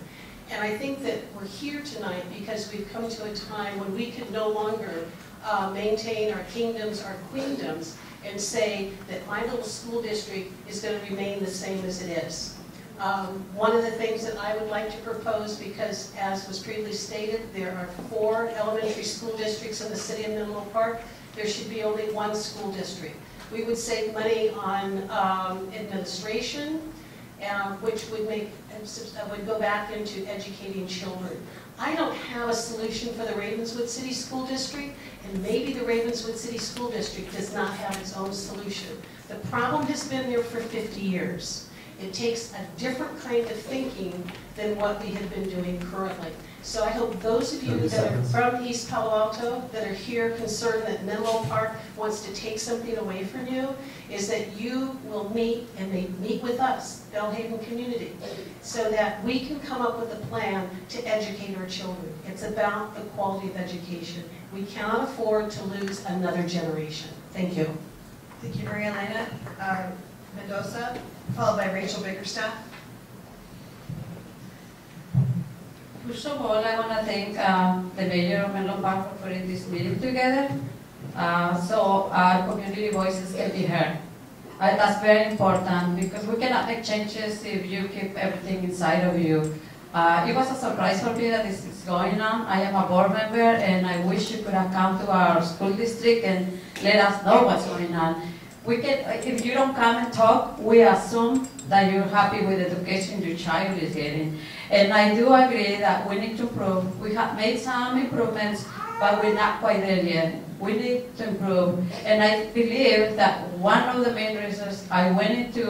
And I think that we're here tonight because we've come to a time when we could no longer maintain our kingdoms, our queendoms, and say that my little school district is going to remain the same as it is. One of the things that I would like to propose, because as was previously stated, there are 4 elementary school districts in the city of Menlo Park. There should be only 1 school district. We would save money on administration, which would go back into educating children. I don't have a solution for the Ravenswood City School District, and maybe the Ravenswood City School District does not have its own solution. The problem has been there for 50 years. It takes a different kind of thinking than what we have been doing currently. So I hope those of you that are from East Palo Alto, that are here concerned that Menlo Park wants to take something away from you, is that you will meet and meet with us, Bellhaven community, so that we can come up with a plan to educate our children. It's about the quality of education. We cannot afford to lose another generation. Thank you. Thank you, Maria Elena Mendoza, followed by Rachel Bickerstaff. First of all, I want to thank the mayor of Menlo Park for putting this meeting together so our community voices can be heard. That's very important because we cannot make changes if you keep everything inside of you. It was a surprise for me that this is going on. I am a board member and I wish you could have come to our school district and let us know what's going on. We can, if you don't come and talk, we assume that you're happy with the education your child is getting. And I do agree that we need to improve. We have made some improvements, but we're not quite there yet. We need to improve. And I believe that one of the main reasons I went into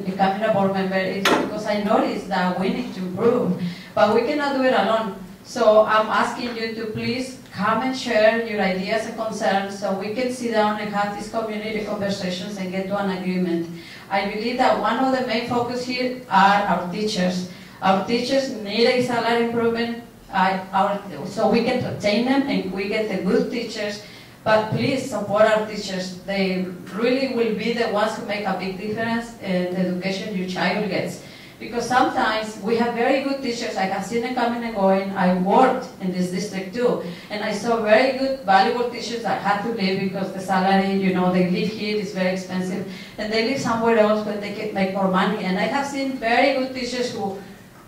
becoming a board member is because I noticed that we need to improve. But we cannot do it alone. So I'm asking you to please come and share your ideas and concerns so we can sit down and have these community conversations and get to an agreement. I believe that one of the main focus here are our teachers. Our teachers need a salary improvement so we can retain them and we get the good teachers. But please support our teachers. They really will be the ones who make a big difference in the education your child gets. Because sometimes we have very good teachers. I have seen them coming and going. I worked in this district too. And I saw very good, valuable teachers that had to leave because the salary, they live here, it's very expensive. And they live somewhere else where they can make more money. And I have seen very good teachers who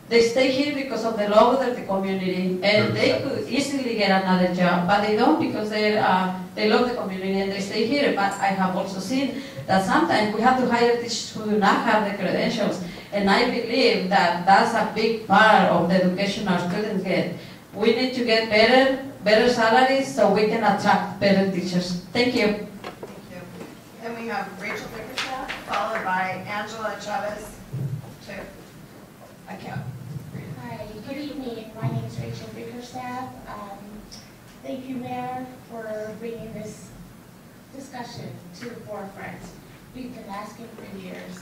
they stay here because of the love of the community, and they could easily get another job, but they don't because they love the community and they stay here. But I have also seen that sometimes we have to hire teachers who do not have the credentials, and I believe that that's a big part of the education our students get. We need to get better salaries so we can attract better teachers. Thank you. Thank you. Then we have Rachel Bickerstaff, followed by Angela Chavez. Hi, good evening. My name is Rachel Bickerstaff. Thank you, Mayor, for bringing this discussion to the forefront. We've been asking for years.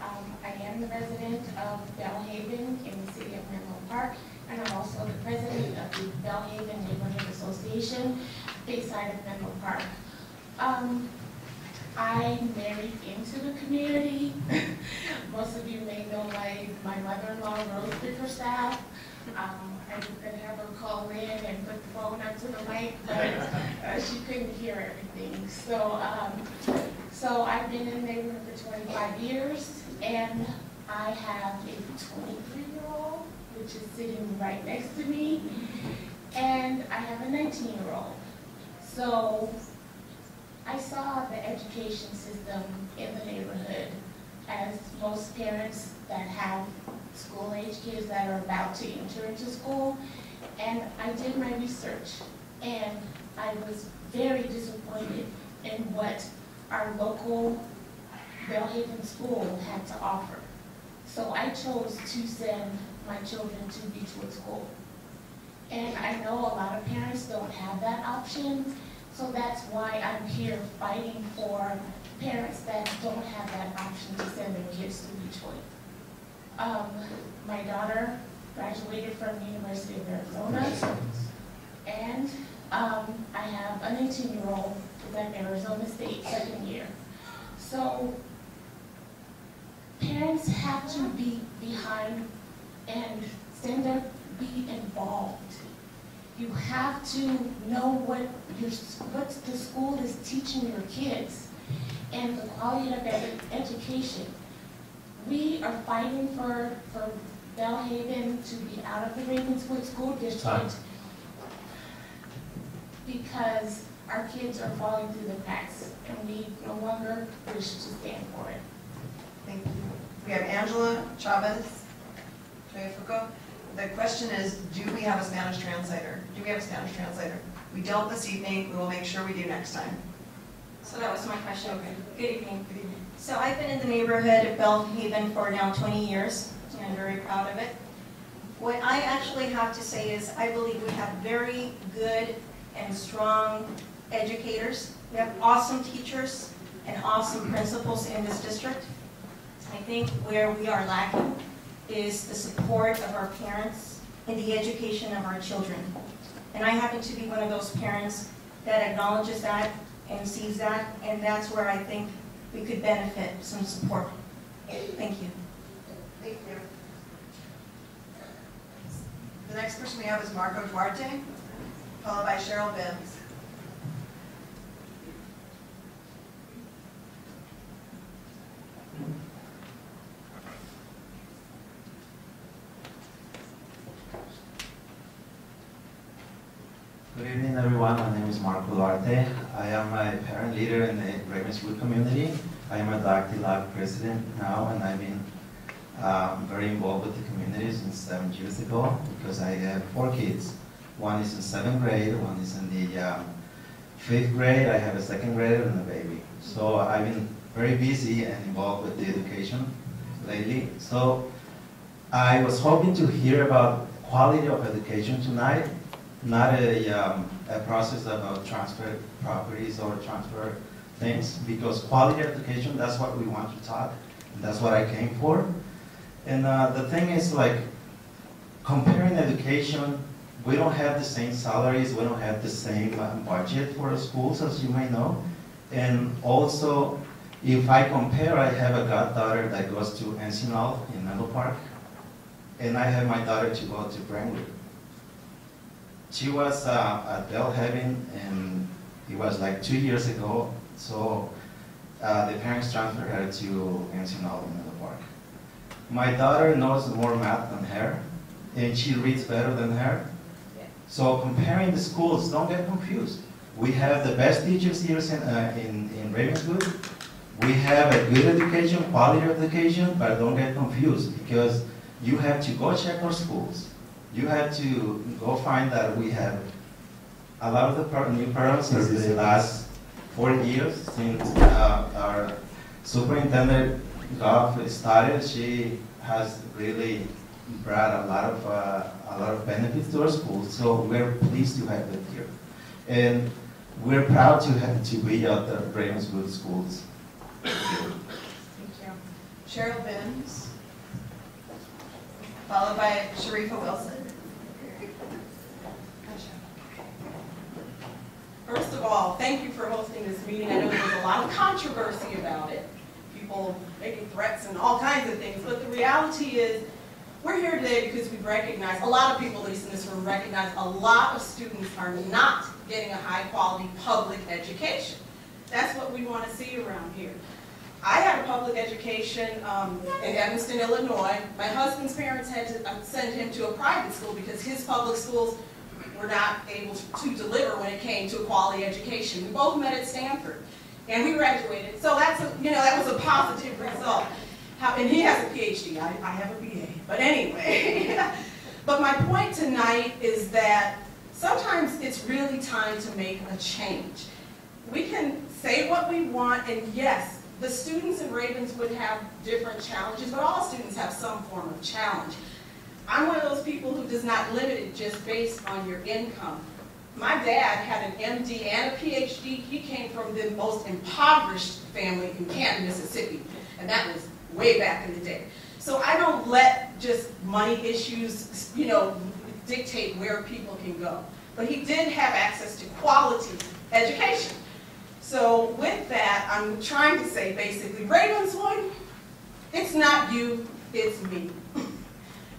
I am the resident of Belhaven in the city of Menlo Park, and I'm also the president of the Belhaven Neighborhood Association, Bayside of Menlo Park. I married into the community. Most of you may know my mother-in-law, Rose Bickerstaff. I could have her call in and put the phone up to the mic, but she couldn't hear everything. So I've been in the neighborhood for 25 years, and I have a 23-year-old, which is sitting right next to me, and I have a 19-year-old. So I saw the education system in the neighborhood, as most parents that have school-age kids that are about to enter into school, and I did my research, and I was very disappointed in what our local Belhaven school had to offer. So I chose to send my children to Beechwood School. And I know a lot of parents don't have that option, so that's why I'm here fighting for parents that don't have that option to send their kids to Beechwood. My daughter graduated from the University of Arizona, and I have an 18-year-old who's at Arizona State second year. So parents have to be behind and be involved. You have to know what the school is teaching your kids and the quality of education. We are fighting for Belhaven to be out of the Ravenswood School District because our kids are falling through the cracks, and we no longer wish to stand for it. Thank you. We have Angela Chavez. The question is, do we have a Spanish translator? Do we have a Spanish translator? We don't this evening. We will make sure we do next time. So that was my question. Okay. Good evening. Good evening. So I've been in the neighborhood of Belhaven for now 20 years, and I'm very proud of it. What I actually have to say is I believe we have very good and strong educators. We have awesome teachers and awesome principals in this district. I think where we are lacking is the support of our parents in the education of our children. And I happen to be one of those parents that acknowledges that and sees that, and that's where I think we could benefit some support. Thank you. Thank you. The next person we have is Marco Duarte, followed by Cheryl Bims. Good evening, everyone. My name is Marco Duarte. I am a parent leader in the Ravenswood community. I am a Dr. Lab president now, and I've been very involved with the community since 7 years ago because I have 4 kids. One is in 7th grade, one is in the 5th grade. I have a 2nd grader and a baby. So I've been very busy and involved with the education lately. So I was hoping to hear about quality of education tonight. not a process about transfer properties or transfer things, because quality education, that's what we want to talk, and that's what I came for. And the thing is, like, comparing education, we don't have the same salaries, we don't have the same budget for schools, as you may know. And also, if I compare, I have a goddaughter that goes to Encinal in Menlo Park, and I have my daughter to go to Brentwood. She was at Belhaven, and it was like 2 years ago, so the parents transferred her to Encinal in Menlo Park. My daughter knows more math than her, and she reads better than her. So comparing the schools, don't get confused. We have the best teachers here in Ravenswood. We have a good education, quality education, but don't get confused, because you have to go check our schools. You have to go find that we have a lot of the new parents in the last 4 years since our superintendent Goff started. She has really brought a lot of benefits to our schools. So we're pleased to have it here, and we're proud to be at the Ravenswood schools. Thank you. Cheryl Benz, followed by Sharifa Wilson. First of all, thank you for hosting this meeting. I know there was a lot of controversy about it, people making threats and all kinds of things, but the reality is we're here today because we recognize, a lot of people, at least in this room, recognize a lot of students are not getting a high-quality public education. That's what we want to see around here. I had a public education in Evanston, Illinois. My husband's parents had to send him to a private school because his public schools were not able to deliver when it came to a quality education. We both met at Stanford, and we graduated. So that's that was a positive result. And he has a PhD. I have a BA. But anyway, but my point tonight is that sometimes it's really time to make a change. We can say what we want, and yes, the students in Ravenswood have different challenges, but all students have some form of challenge. I'm one of those people who does not limit it just based on your income. My dad had an MD and a PhD. He came from the most impoverished family in Canton, Mississippi, and that was way back in the day. So I don't let just money issues, dictate where people can go. But he did have access to quality education. So with that, I'm trying to say basically, Ravenswood, it's not you, it's me.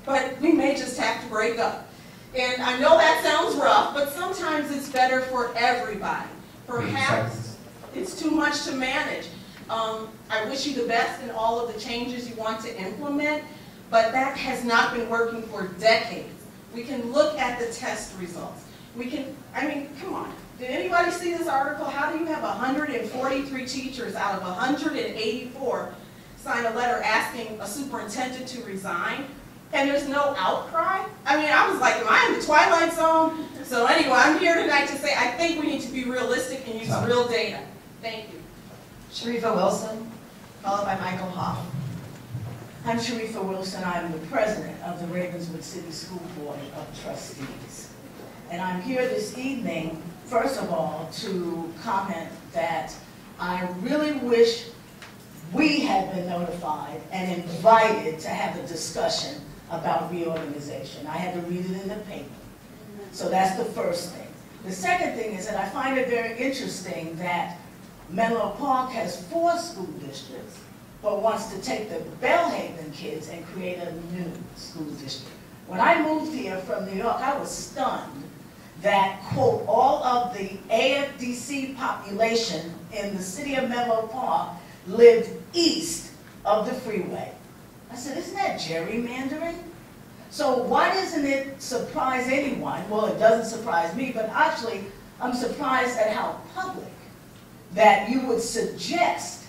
But we may just have to break up. And I know that sounds rough, but sometimes it's better for everybody. Perhaps it's too much to manage. I wish you the best in all of the changes you want to implement, but that has not been working for decades. We can look at the test results. Come on. Did anybody see this article? How do you have 143 teachers out of 184 sign a letter asking a superintendent to resign, and there's no outcry? I was like, am I in the twilight zone? So anyway, I'm here tonight to say I think we need to be realistic and use real data. Thank you. Sharifa Wilson, followed by Michael Hoff. I'm Sharifa Wilson. I'm the president of the Ravenswood City School Board of Trustees. And I'm here this evening, first of all, to comment that I really wish we had been notified and invited to have a discussion about reorganization. I had to read it in the paper. So that's the first thing. The second thing is that I find it very interesting that Menlo Park has 4 school districts, but wants to take the Belhaven kids and create a new school district. When I moved here from New York, I was stunned that, quote, all of the AFDC population in the city of Menlo Park lived east of the freeway. I said, isn't that gerrymandering? So why doesn't it surprise anyone? Well, it doesn't surprise me, but actually I'm surprised at how public that you would suggest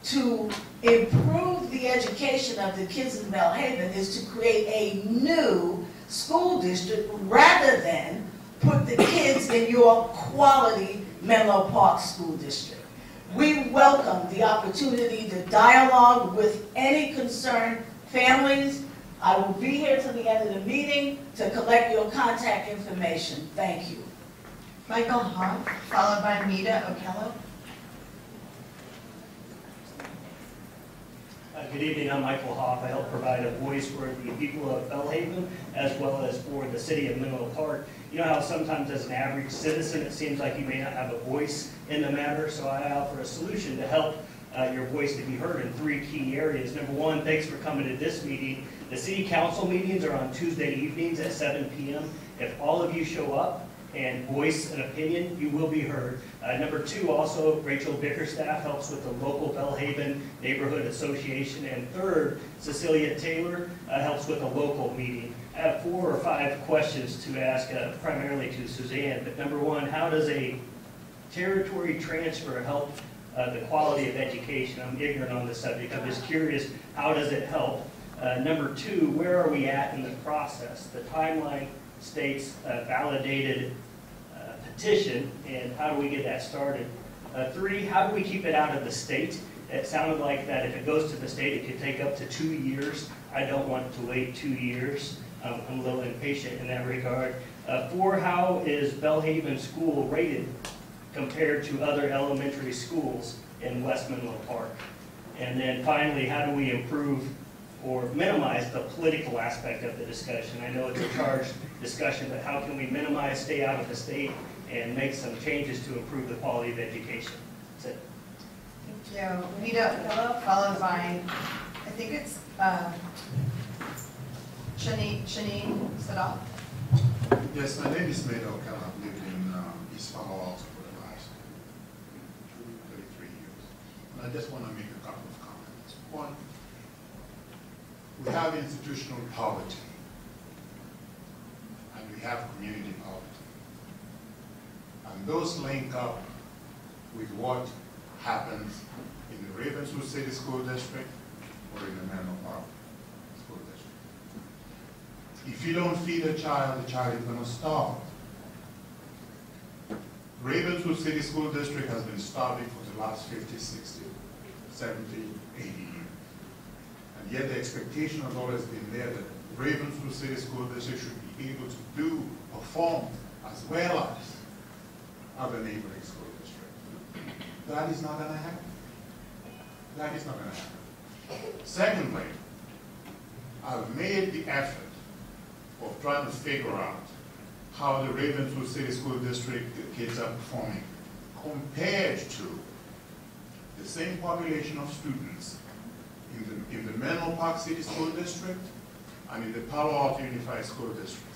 to improve the education of the kids in Belhaven is to create a new school district rather than put the kids in your quality Menlo Park school district. We welcome the opportunity to dialogue with any concerned families, I will be here till the end of the meeting to collect your contact information. Thank you. Michael Hahn, followed by Mita Okello. Good evening, I'm Michael Hoff. I help provide a voice for the people of Bellhaven as well as for the city of Menlo Park. You know how sometimes as an average citizen it seems like you may not have a voice in the matter, so I offer a solution to help your voice to be heard in 3 key areas. Number one, thanks for coming to this meeting. The city council meetings are on Tuesday evenings at 7 p.m. If all of you show up and voice an opinion, you will be heard. Number two, also, Rachel Bickerstaff helps with the local Bellhaven Neighborhood Association. And third, Cecilia Taylor helps with a local meeting. I have 4 or 5 questions to ask, primarily to Suzanne. But number one, how does a territory transfer help the quality of education? I'm ignorant on this subject. I'm just curious, how does it help? Number two, where are we at in the process? The timeline states validated petition, and how do we get that started? 3, how do we keep it out of the state? It sounded like that if it goes to the state, it could take up to 2 years. I don't want to wait 2 years. I'm a little impatient in that regard. 4, how is Bellhaven School rated compared to other elementary schools in West Menlo Park? And then finally, how do we improve or minimize the political aspect of the discussion? I know it's a charged discussion, but how can we minimize, stay out of the state, and make some changes to improve the quality of education? That's it. Thank you. Mita Okello, followed by, I think it's Shanine Sadat. Yes, my name is Mateo. I've lived in East Palo Alto for the last 33 years. And I just want to make a couple of comments. One, we have institutional poverty, and we have community poverty. And those link up with what happens in the Ravenswood City School District or in the Menlo Park School District. If you don't feed a child, the child is going to starve. Ravenswood City School District has been starving for the last 50, 60, 70, 80 years. And yet the expectation has always been there that Ravenswood City School District should be able to perform as well as other neighboring school districts. That is not going to happen. That is not going to happen. Secondly, I've made the effort of trying to figure out how the Ravenswood City School District kids are performing compared to the same population of students in the Menlo Park City School District and in the Palo Alto Unified School District.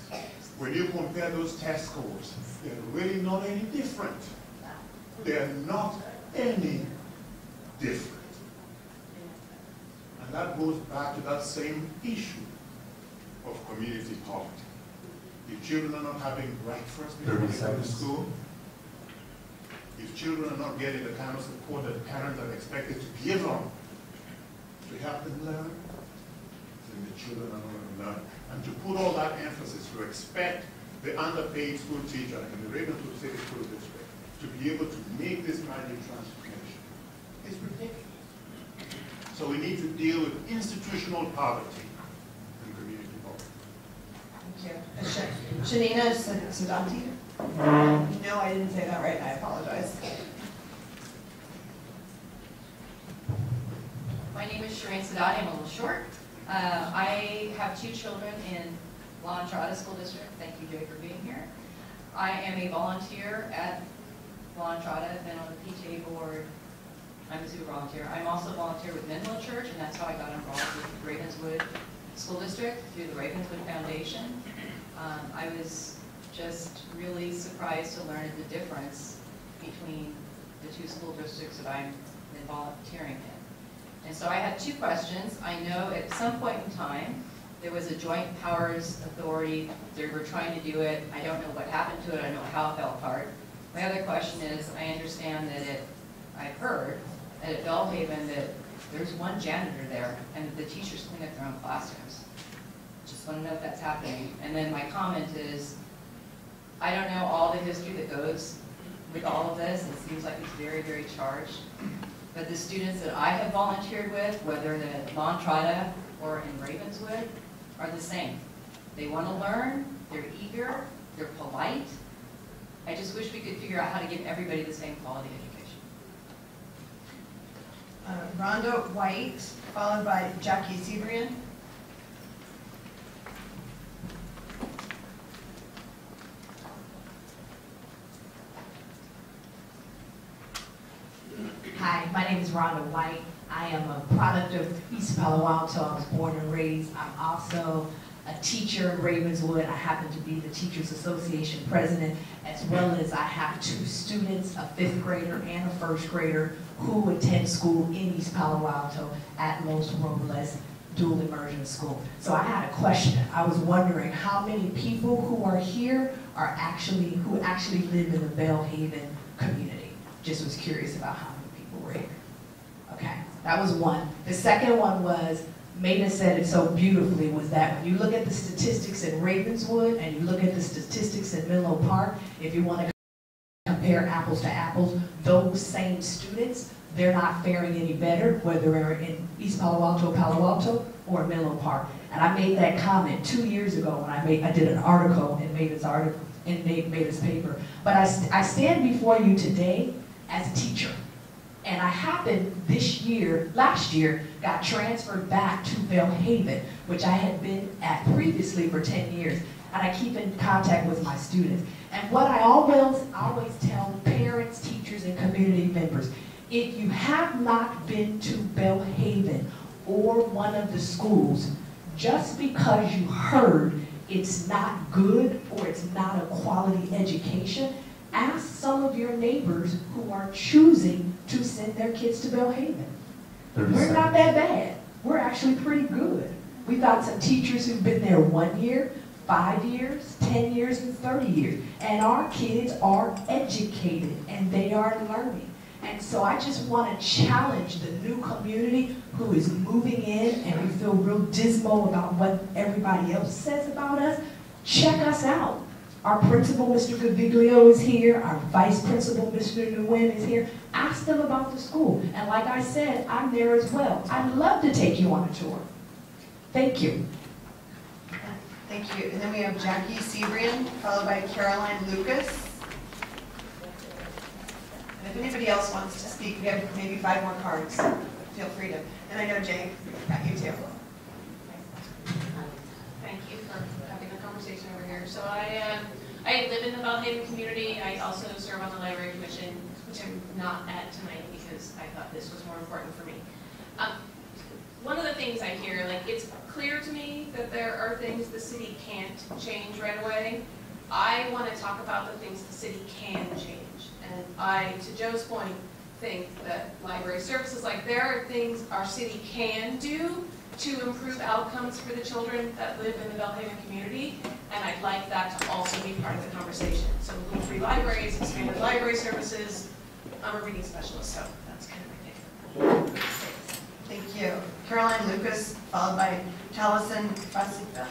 When you compare those test scores, they're really not any different. They're not any different. And that goes back to that same issue of community poverty. If children are not having breakfast before they go to school, if children are not getting the kind of support that parents are expected to give them to help them learn, then the children are not going to learn. And to put all that emphasis, to expect the underpaid school teacher in the Ravenswood City School District to be able to make this magic transformation is ridiculous. So we need to deal with institutional poverty and community poverty. Thank you. Shanina Sadati. No, I didn't say that right. I apologize. My name is Shireen Sadati. I'm a little short. I have 2 children in La Entrada School District. Thank you, Joy, for being here. I am a volunteer at La Entrada. I've been on the PTA board. I'm a super volunteer. I'm also a volunteer with Menlo Church, and that's how I got involved with Ravenswood School District through the Ravenswood Foundation. I was just really surprised to learn the difference between the 2 school districts that I'm volunteering in. And so I had 2 questions. I know at some point in time, there was a joint powers authority. They were trying to do it. I don't know what happened to it. I don't know how it fell apart. My other question is, I understand that I've heard that at Bellhaven that there's 1 janitor there and the teachers clean up their own classrooms. Just want to know if that's happening. And then my comment is, I don't know all the history that goes with all of this. It seems like it's very, very charged. But the students that I have volunteered with, whether at La Entrada or in Ravenswood, are the same. They want to learn, they're eager, they're polite. I just wish we could figure out how to give everybody the same quality education. Rhonda White, followed by Jackie Sebrian. Hi, my name is Rhonda White. I am a product of East Palo Alto. I was born and raised. I'm also a teacher in Ravenswood. I happen to be the Teachers Association president, as well as I have 2 students, a 5th grader and a 1st grader, who attend school in East Palo Alto at Los Robles Dual Immersion School. So I had a question. I was wondering how many people who are here are who actually live in the Belhaven community. Just was curious about how many people were here. Okay, that was one. The second one was, Maida said it so beautifully, was that when you look at the statistics in Ravenswood and you look at the statistics in Menlo Park, if you want to compare apples to apples, those same students, they're not faring any better, whether they're in East Palo Alto, or Menlo Park. And I made that comment 2 years ago when I did an article in Maida's paper. But I stand before you today as a teacher. And I happened last year, got transferred back to Belhaven, which I had been at previously for 10 years. And I keep in contact with my students. And what I always tell parents, teachers, and community members, if you have not been to Belhaven or one of the schools, just because you heard it's not good or it's not a quality education, ask some of your neighbors who are choosing to send their kids to Belhaven. We're not that bad. We're actually pretty good. We've got some teachers who've been there 1 year, 5 years, 10 years, and 30 years. And our kids are educated and they are learning. And so I just want to challenge the new community who is moving in and we feel real dismal about what everybody else says about us. Check us out. Our principal, Mr. Gaviglio, is here. Our vice principal, Mr. Nguyen, is here. Ask them about the school. And like I said, I'm there as well. I'd love to take you on a tour. Thank you. Thank you. And then we have Jackie Sebrian, followed by Caroline Lucas. And if anybody else wants to speak, we have maybe 5 more cards. Feel free to. And I know Jay got you too. Thank you for having the conversation over here. So I live in the Belhaven community. I also serve on the Library Commission, which I'm not at tonight because I thought this was more important for me. One of the things I hear, it's clear to me that there are things the city can't change right away. I want to talk about the things the city can change. And I, to Joe's point, think that library services, there are things our city can do to improve outcomes for the children that live in the Belhaven community, and I'd like that to also be part of the conversation. So free libraries, expanded library services. I'm a reading specialist, so that's kind of my thing. Thank you. Caroline Lucas, followed by Taliesin Fasika.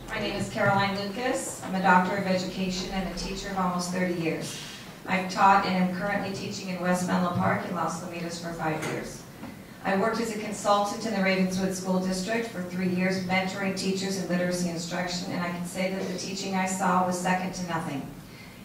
My name is Caroline Lucas. I'm a doctor of education and a teacher of almost 30 years. I've taught and am currently teaching in West Menlo Park in Los Lomitos for 5 years. I worked as a consultant in the Ravenswood School District for 3 years, mentoring teachers in literacy instruction, and I can say that the teaching I saw was second to nothing.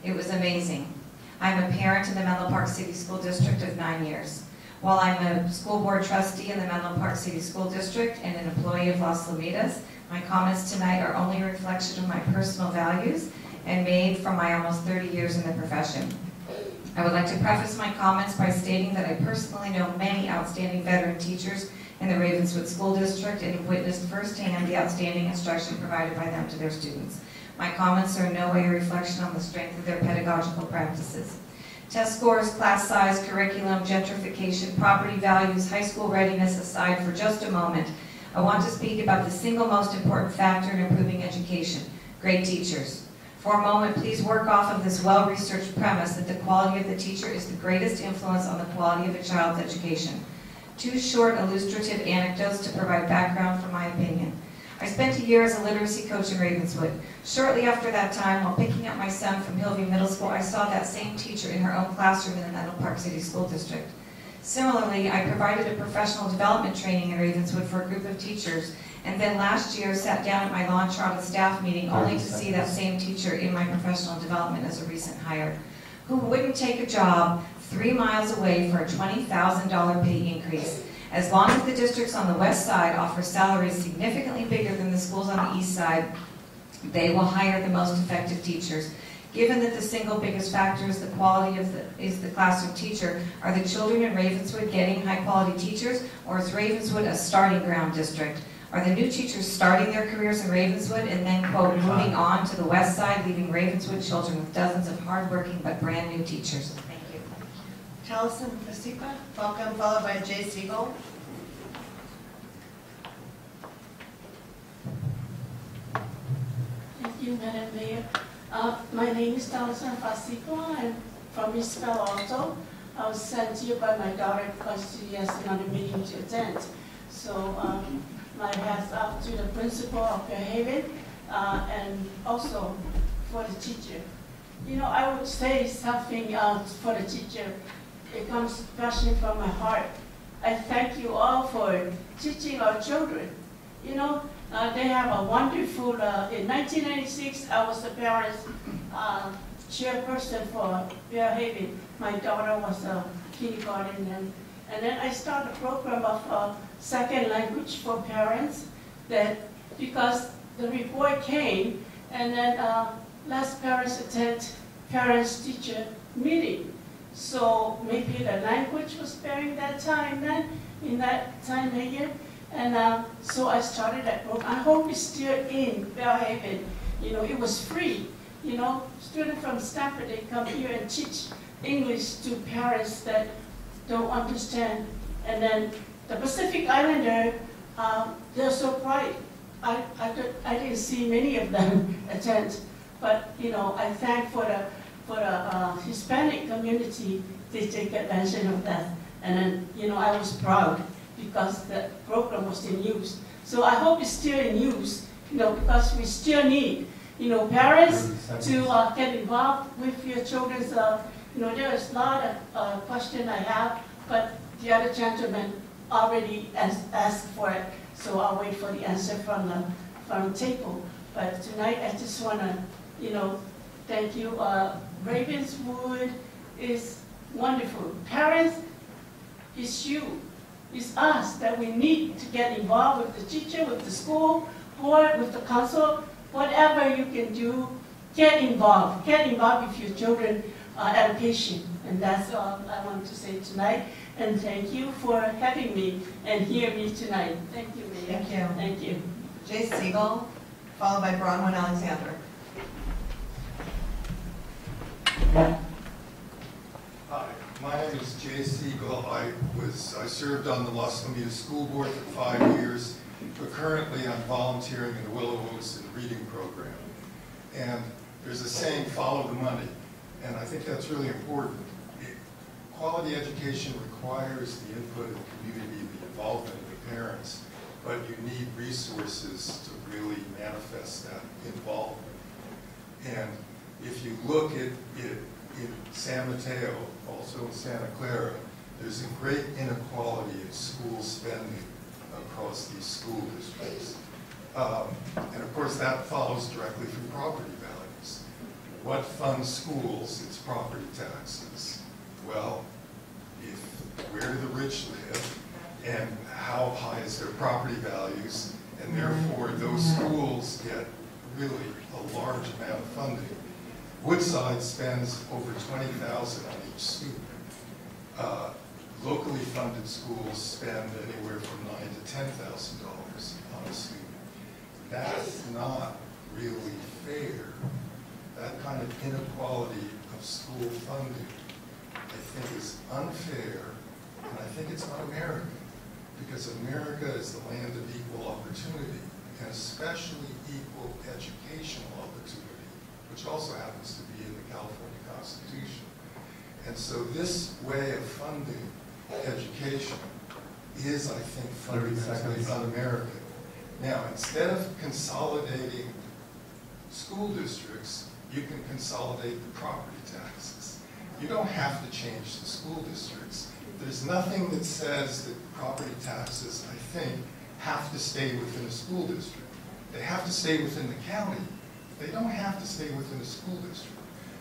It was amazing. I'm a parent in the Menlo Park City School District of 9 years. While I'm a school board trustee in the Menlo Park City School District and an employee of Los Lomitos, my comments tonight are only a reflection of my personal values and made from my almost 30 years in the profession. I would like to preface my comments by stating that I personally know many outstanding veteran teachers in the Ravenswood School District and have witnessed firsthand the outstanding instruction provided by them to their students. My comments are in no way a reflection on the strength of their pedagogical practices. Test scores, class size, curriculum, gentrification, property values, high school readiness aside for just a moment, I want to speak about the single most important factor in improving education, great teachers. For a moment, please work off of this well-researched premise that the quality of the teacher is the greatest influence on the quality of a child's education. 2 short, illustrative anecdotes to provide background for my opinion. I spent a year as a literacy coach in Ravenswood. Shortly after that time, while picking up my son from Hillview Middle School, I saw that same teacher in her own classroom in the Menlo Park City School District. Similarly, I provided a professional development training in Ravenswood for a group of teachers, and then last year sat down at my La Entrada staff meeting only to see that same teacher in my professional development as a recent hire, who wouldn't take a job 3 miles away for a $20,000 pay increase. As long as the districts on the west side offer salaries significantly bigger than the schools on the east side, they will hire the most effective teachers. Given that the single biggest factor is the quality of the classroom teacher, are the children in Ravenswood getting high-quality teachers, or is Ravenswood a starting ground district? Are the new teachers starting their careers in Ravenswood and then, quote, moving on to the west side, leaving Ravenswood children with dozens of hardworking but brand new teachers? Thank you. Taliesin Fasipa, welcome, followed by Jay Siegel. Thank you, Madam Mayor. My name is Taliesin Fasipa. I'm from East Palo Alto. I was sent here by my daughter because she has another meeting to attend. So my hats off to the principal of Fairhaven and also for the teacher. You know, I would say something for the teacher. It comes passion from my heart. I thank you all for teaching our children. You know, they have a wonderful, in 1996, I was the parents' chairperson for Fairhaven. My daughter was a kindergarten, and then I started a program of second language for parents, that because the report came, and then less parents attend parents-teacher meeting. So maybe the language was sparing that time then, in that time again. And so I started that program. I hope it's still in Fairhaven. You know, it was free. You know, students from Stanford, they come here and teach English to parents that don't understand. And then the Pacific Islander, they're so bright. I didn't see many of them attend. But, you know, I thank for the Hispanic community, they take advantage of that. And then, you know, I was proud because the program was in use. So I hope it's still in use, you know, because we still need, you know, parents to get involved with your children's, you know, there's a lot of questions I have, but the other gentleman already asked for it, so I'll wait for the answer from the table. But tonight I just want to, you know, thank you. Ravenswood is wonderful. Parents, it's you. It's us that we need to get involved with the teacher, with the school board, with the council, whatever you can do, get involved. Get involved with your children's education. And that's all I want to say tonight. And thank you for having me and hear me tonight. Thank you, Mayor. Thank you. Thank you. Jay Siegel, followed by Bronwyn Alexander. Hi, my name is Jay Siegel. I served on the Los Lomitas School Board for 5 years, but currently I'm volunteering in the Willow Oaks and Reading Program. And there's a saying, follow the money, and I think that's really important. Quality education requires the input of the community, the involvement of the parents, but you need resources to really manifest that involvement. And if you look at it in San Mateo, also in Santa Clara, there's a great inequality in school spending across these school districts. And of course that follows directly from property values. What funds schools? It's property taxes. Well, where do the rich live and how high is their property values, and therefore those schools get really a large amount of funding. Woodside spends over $20,000 on each student. Locally funded schools spend anywhere from $9,000 to $10,000 on a student. That's not really fair. That kind of inequality of school funding, I think, is unfair, and I think it's un-American, because America is the land of equal opportunity, and especially equal educational opportunity, which also happens to be in the California Constitution. And so this way of funding education is, I think, fundamentally un-American. Now, instead of consolidating school districts, you can consolidate the property taxes. You don't have to change the school districts. There's There's nothing that says that property taxes, I think, have to stay within a school district. They have to stay within the county. They don't have to stay within a school district.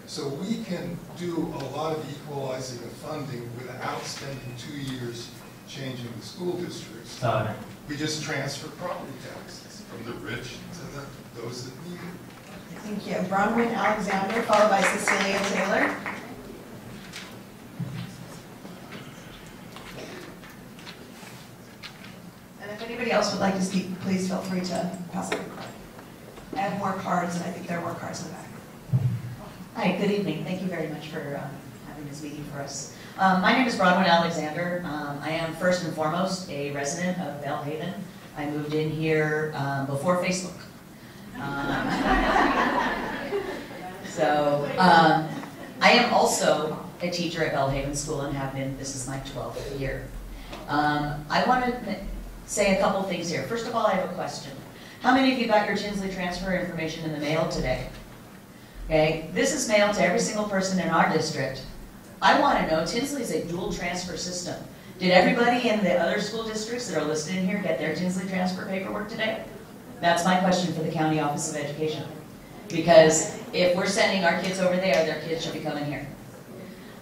So we can do a lot of equalizing of funding without spending 2 years changing the school districts. We just transfer property taxes from the rich to those that need it. Thank you. Bronwyn Alexander, followed by Cecilia Taylor. And if anybody else would like to speak, please feel free to pass up a card. I have more cards, and I think there are more cards in the back. Hi, good evening. Thank you very much for having this meeting for us. My name is Bronwyn Alexander. I am first and foremost a resident of Belhaven. I moved in here before Facebook. I am also a teacher at Belhaven School and have been, this is my 12th year. I want to say a couple things here. First of all, I have a question. How many of you got your Tinsley transfer information in the mail today? Okay, this is mailed to every single person in our district. I want to know, Tinsley is a dual transfer system. Did everybody in the other school districts that are listed in here get their Tinsley transfer paperwork today? That's my question for the County Office of Education. Because if we're sending our kids over there, their kids should be coming here.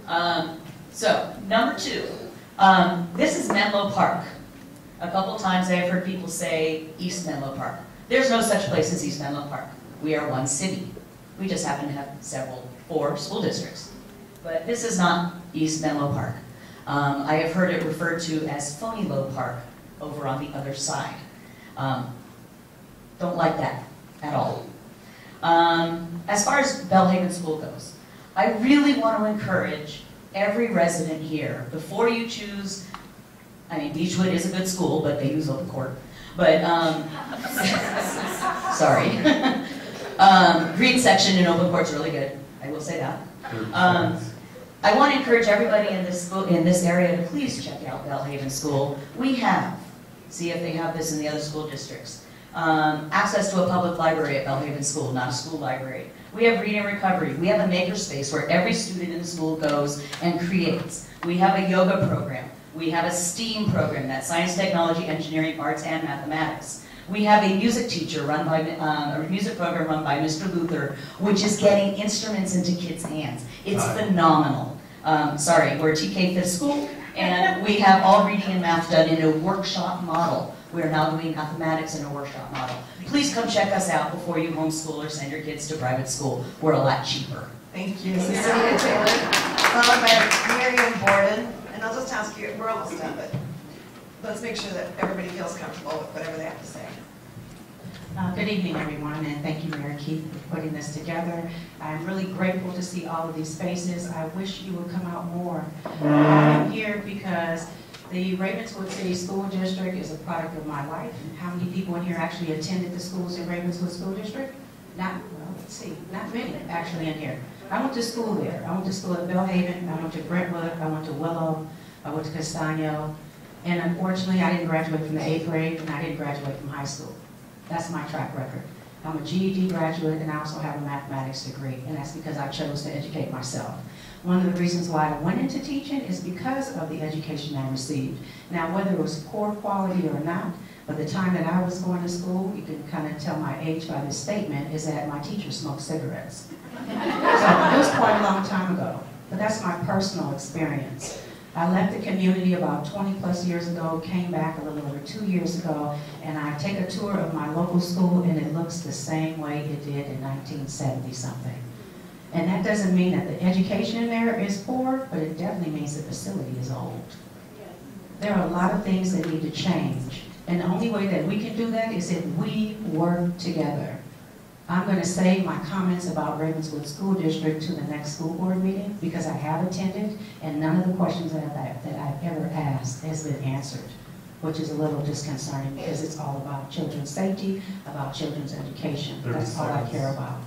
Number two, this is Menlo Park. A couple times I've heard people say East Menlo Park. There's no such place as East Menlo Park. We are one city. We just happen to have 4 school districts. But this is not East Menlo Park. I have heard it referred to as Phony Low Park over on the other side. Don't like that at all. As far as Belhaven School goes, I really want to encourage every resident here, before you choose, I mean, Beechwood is a good school, but they use open court. But, sorry. Green section in open court's really good. I will say that. I want to encourage everybody in this school, in this area, to please check out Belhaven School. We have, see if they have this in the other school districts, access to a public library at Belhaven School, not a school library. We have reading recovery. We have a makerspace where every student in the school goes and creates. We have a yoga program. We have a STEAM program, that's science, technology, engineering, arts, and mathematics. We have a music teacher run by, a music program run by Mr. Luther, which is getting instruments into kids' hands. It's phenomenal. Sorry, we're a TK 5th school, and we have all reading and math done in a workshop model. We're now doing mathematics in a workshop model. Please come check us out before you homeschool or send your kids to private school. We're a lot cheaper. Thank you. Cecilia Taylor, followed by Miriam Borden. And I'll just ask you, we're almost done, but let's make sure that everybody feels comfortable with whatever they have to say. Good evening, everyone, and thank you, Mayor Keith, for putting this together. I'm really grateful to see all of these faces. I wish you would come out more. I'm here because the Ravenswood City School District is a product of my life. How many people in here actually attended the schools in Ravenswood School District? Not, well, let's see, not many actually in here. I went to school there. I went to school at Belhaven, I went to Brentwood, I went to Willow, I went to Castano, and unfortunately I didn't graduate from the 8th grade and I didn't graduate from high school. That's my track record. I'm a GED graduate and I also have a mathematics degree, and that's because I chose to educate myself. One of the reasons why I went into teaching is because of the education I received. Now, whether it was poor quality or not, but the time that I was going to school, you can kind of tell my age by this statement, is that my teacher smoked cigarettes. So it was quite a long time ago, but that's my personal experience. I left the community about 20 plus years ago, came back a little over 2 years ago, and I take a tour of my local school and it looks the same way it did in 1970 something. And that doesn't mean that the education in there is poor, but it definitely means the facility is old. There are a lot of things that need to change, and the only way that we can do that is if we work together. I'm going to save my comments about Ravenswood School District to the next school board meeting because I have attended and none of the questions that I've ever asked has been answered, which is a little disconcerting because it's all about children's safety, about children's education. That's all I care about.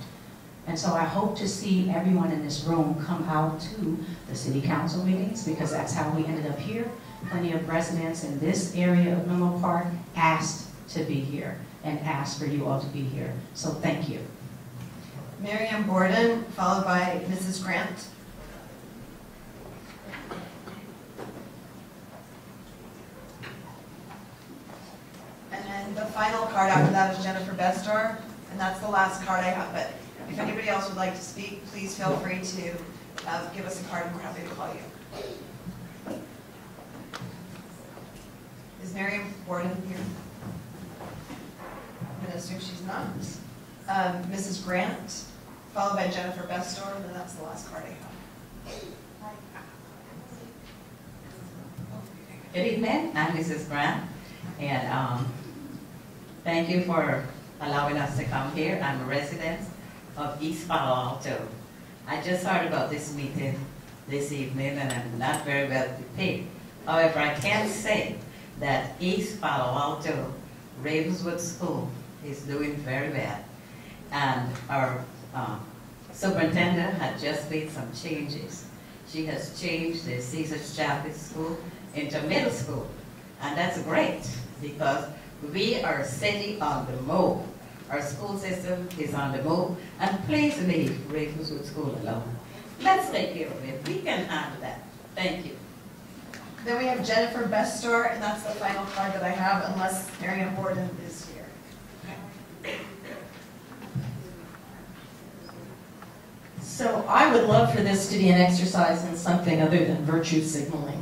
And so I hope to see everyone in this room come out to the city council meetings because that's how we ended up here. Plenty of residents in this area of Menlo Park asked to be here and asked for you all to be here. So thank you. Miriam Borden, followed by Mrs. Grant. the final card after that is Jennifer Bestar, and that's the last card I have. But if anybody else would like to speak, please feel free to give us a card, and we're happy to call you. Is Miriam Borden here? I'm going to assume she's not. Mrs. Grant, followed by Jennifer Bestor, and then that's the last card I have. Good evening, I'm Mrs. Grant, and thank you for allowing us to come here. I'm a resident of East Palo Alto. I just heard about this meeting this evening, and I'm not very well prepared. However, I can say that East Palo Alto Ravenswood School is doing very well, and our superintendent had just made some changes. She has changed the Caesar Chapel School into middle school, and that's great because we are a city on the move. Our school system is on the move, and please leave Ravenswood School alone. Let's take care of it. We can handle that. Thank you. Then we have Jennifer Bestor, and that's the final card that I have, unless Miriam Borden is here. So I would love for this to be an exercise in something other than virtue signaling.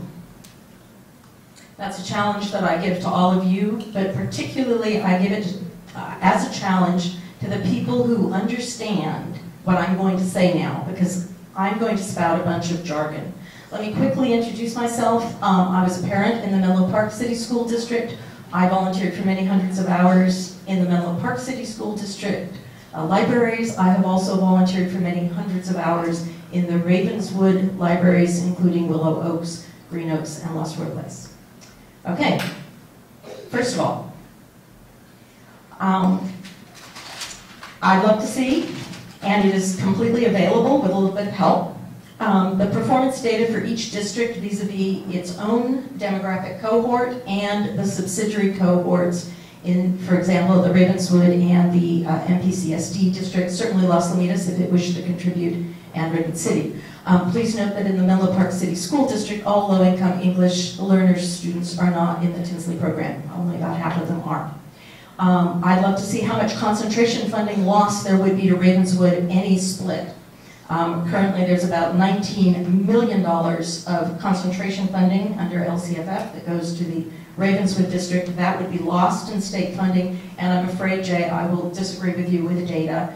That's a challenge that I give to all of you, but particularly I give it as a challenge to the people who understand what I'm going to say now, because I'm going to spout a bunch of jargon. Let me quickly introduce myself. I was a parent in the Menlo Park City School District. I volunteered for many hundreds of hours in the Menlo Park City School District libraries. I have also volunteered for many hundreds of hours in the Ravenswood libraries, including Willow Oaks, Green Oaks, and Los Robles. Okay, first of all, I'd love to see, and it is completely available with a little bit of help, the performance data for each district vis-a-vis its own demographic cohort and the subsidiary cohorts in, for example, the Ravenswood and the MPCSD district, certainly Los Lomitas if it wished to contribute, and Redwood City. Please note that in the Menlo Park City School District, all low-income English learners students are not in the Tinsley program. Only about half of them are. I'd love to see how much concentration funding loss there would be to Ravenswood any split. Currently, there's about $19 million of concentration funding under LCFF that goes to the Ravenswood district. That would be lost in state funding, and I'm afraid, Jay, I will disagree with you with the data.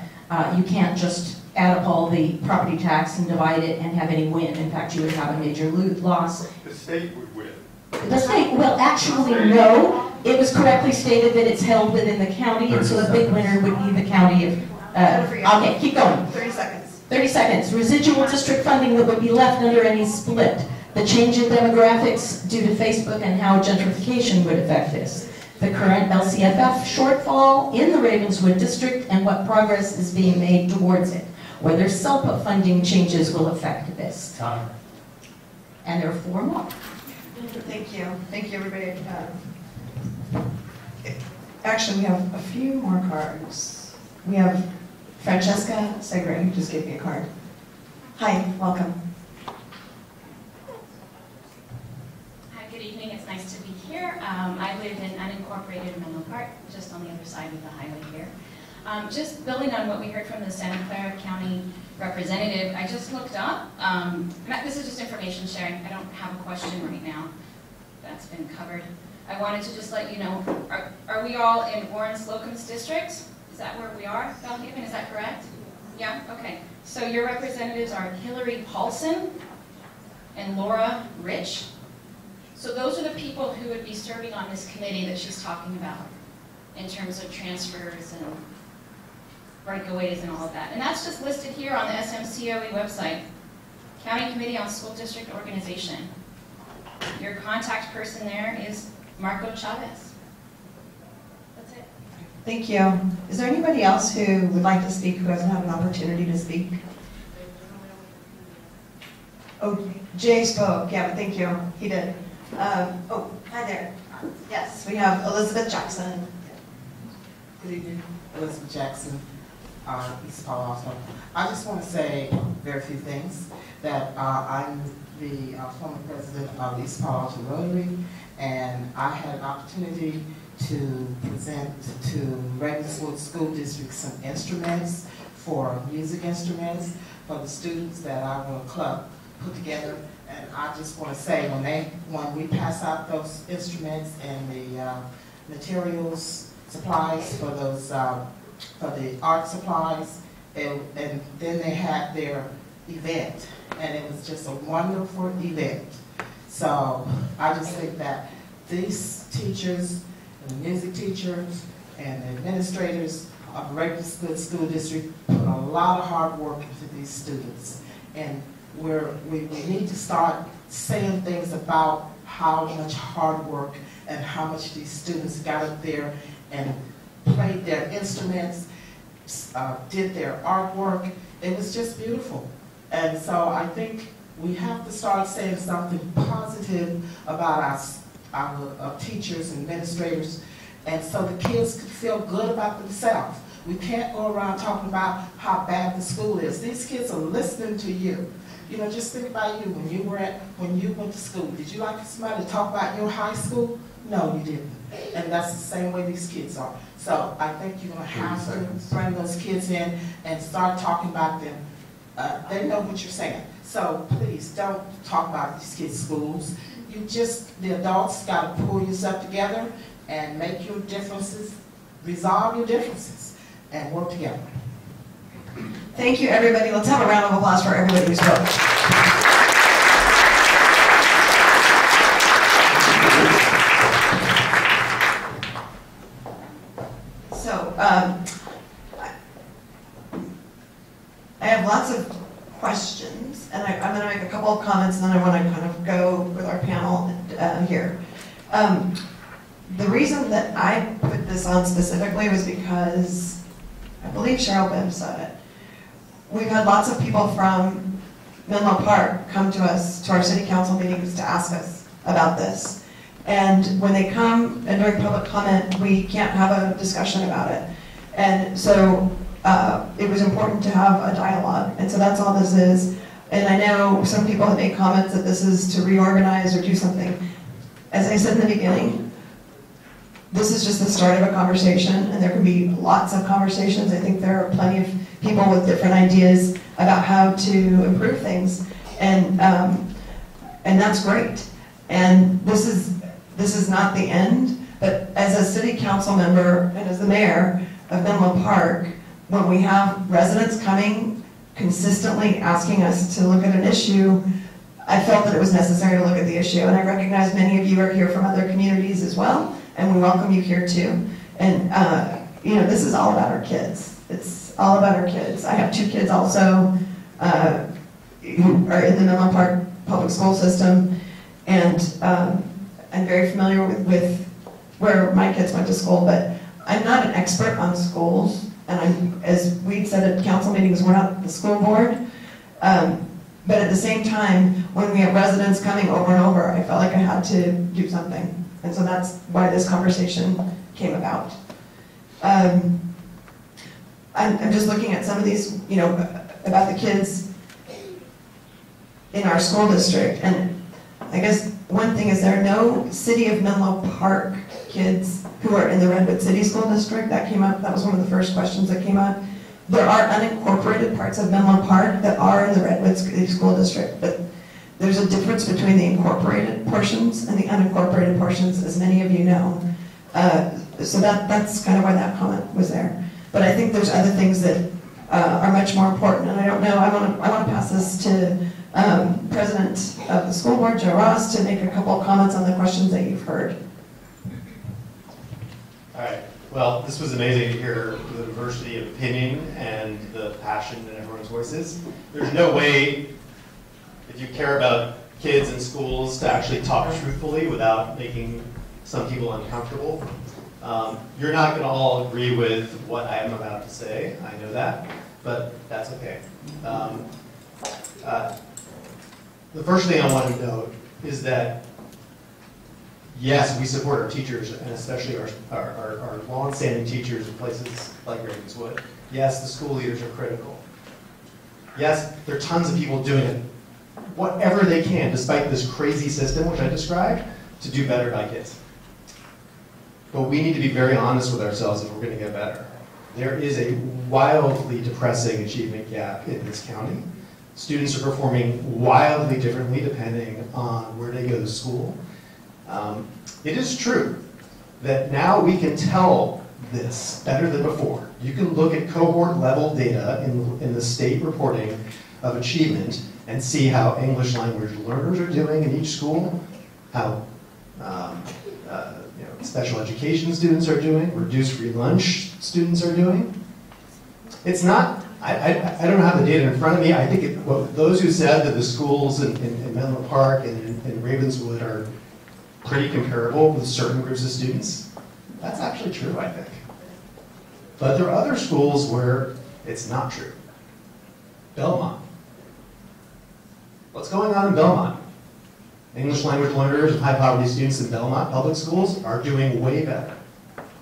You can't just add up all the property tax and divide it and have any win. In fact, you would have a major loss. The state would win. The state, well, actually, no. It was correctly stated that it's held within the county, and so the big winner would be the county of, okay, keep going. 30 seconds. 30 seconds. Residual district funding that would be left under any split. The change in demographics due to Facebook and how gentrification would affect this. The current LCFF shortfall in the Ravenswood district and what progress is being made towards it. Whether SELPA funding changes will affect this. And there are 4 more. Thank you. Thank you, everybody. Actually, we have a few more cards. We have Francesca Segre, who just gave me a card. Hi, welcome. Hi, good evening. It's nice to be here. I live in unincorporated Menlo Park, just on the other side of the highway here. Just building on what we heard from the Santa Clara County representative, I just looked up. This is just information sharing. I don't have a question right now. That's been covered. I wanted to just let you know, are we all in Warren Slocum's district? Is that where we are, Belhaven? Is that correct? Yeah? Okay. So your representatives are Hillary Paulson and Laura Rich. So those are the people who would be serving on this committee that she's talking about in terms of transfers and breakaways and all of that. And that's just listed here on the SMCOE website. County Committee on School District Organization. Your contact person there is Marco Chavez. That's it. Thank you. Is there anybody else who would like to speak who hasn't had an opportunity to speak? Oh, Jay spoke. Yeah, but thank you. He did. Oh, hi there. Yes, we have Elizabeth Jackson. Good evening, Elizabeth Jackson, East Palo Alto. I just want to say very few things. That I'm the former president of East Palo Alto Rotary, and I had an opportunity to present to Ravenswood School District some instruments for music instruments for the students that our club put together. And I just want to say, when we pass out those instruments and the materials, supplies for those, for the art supplies, and then they had their event, and it was just a wonderful event. So I just think that these teachers, and the music teachers, and the administrators of Ravenswood School District put a lot of hard work into these students. And we need to start saying things about how much hard work and how much these students got up there and played their instruments, did their artwork. It was just beautiful. And so I think we have to start saying something positive about our teachers and administrators, and so the kids could feel good about themselves. We can't go around talking about how bad the school is. These kids are listening to you. You know, just think about you when you went to school. Did you like somebody to talk about your high school? No, you didn't. And that's the same way these kids are. So I think you're going to have to bring those kids in and start talking about them. They know what you're saying. So please don't talk about these kids' schools. The adults got to pull yourself together and make your differences, resolve your differences, and work together. Thank you, everybody. Let's have a round of applause for everybody who spoke. So, I have lots of questions, and I'm going to make a couple of comments, and then I want to kind of go with our panel here. The reason that I put this on specifically was because I believe Cheryl Bim said it. We've had lots of people from Menlo Park come to us, to our city council meetings, to ask us about this. And when they come and during public comment, we can't have a discussion about it. And so it was important to have a dialogue. And so that's all this is. And I know some people have made comments that this is to reorganize or do something. As I said in the beginning, this is just the start of a conversation, and there can be lots of conversations. I think there are plenty of people with different ideas about how to improve things, and that's great. And this is not the end, but as a city council member and as the mayor of Menlo Park, when we have residents coming consistently asking us to look at an issue, I felt that it was necessary to look at the issue, and I recognize many of you are here from other communities as well, and we welcome you here too. And you know, this is all about our kids. It's all about our kids. I have 2 kids also who are in the Menlo Park public school system, and I'm very familiar with where my kids went to school, but I'm not an expert on schools, and as we said at council meetings, we're not the school board. But at the same time, when we have residents coming over and over, I felt like I had to do something. And so that's why this conversation came about. I'm just looking at some of these, you know, about the kids in our school district. And I guess one thing is there are no City of Menlo Park kids who are in the Redwood City School District. That came up. That was one of the first questions that came up. There are unincorporated parts of Menlo Park that are in the Redwood City School District, but there's a difference between the incorporated portions and the unincorporated portions, as many of you know. So that's kind of why that comment was there. But I think there's other things that are much more important, and I don't know. I want to pass this to President of the School Board, Joe Ross, to make a couple of comments on the questions that you've heard. All right. Well, this was amazing to hear the diversity of opinion and the passion in everyone's voices. There's no way, if you care about kids in schools, to actually talk truthfully without making some people uncomfortable. You're not going to all agree with what I am about to say. I know that, but that's okay. The first thing I want to note is that yes, we support our teachers, and especially our long-standing teachers in places like Ravenswood. Yes, the school leaders are critical. Yes, there are tons of people doing it, whatever they can, despite this crazy system, which I described, to do better by kids. but we need to be very honest with ourselves if we're going to get better. There is a wildly depressing achievement gap in this county. Students are performing wildly differently depending on where they go to school. It is true that now we can tell this better than before. You can look at cohort level data in the state reporting of achievement and see how English language learners are doing in each school, how special education students are doing, reduced free lunch students are doing. It's not, I don't have the data in front of me. I think those who said that the schools in Menlo Park and in Ravenswood are pretty comparable with certain groups of students, that's actually true, I think. But there are other schools where it's not true. Belmont. What's going on in Belmont? English language learners and high poverty students in Belmont public schools are doing way better.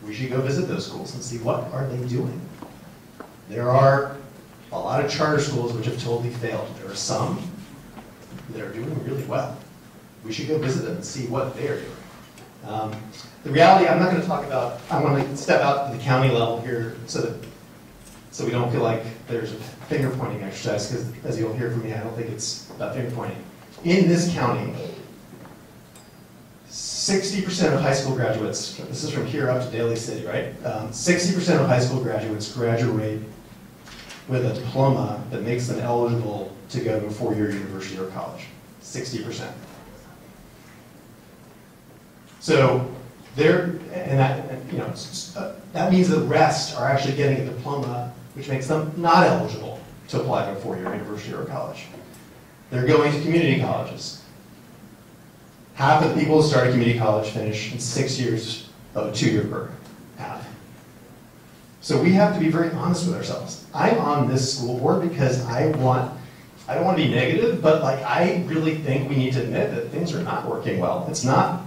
We should go visit those schools and see what are they doing. There are a lot of charter schools which have totally failed. There are some that are doing really well. We should go visit them and see what they're doing. The reality, I'm not going to talk about, I want to step out to the county level here so we don't feel like there's a finger pointing exercise, because as you'll hear from me, I don't think it's about finger pointing. In this county, 60% of high school graduates, this is from here up to Daly City, right? 60% of high school graduates graduate with a diploma that makes them eligible to go to a four-year university or college. 60%. So that means the rest are actually getting a diploma which makes them not eligible to apply to a four-year university or college. They're going to community colleges. Half of the people who start a community college finish in 6 years of a two-year program. Half. So we have to be very honest with ourselves. I'm on this school board because I don't want to be negative, but I really think we need to admit that things are not working well. It's not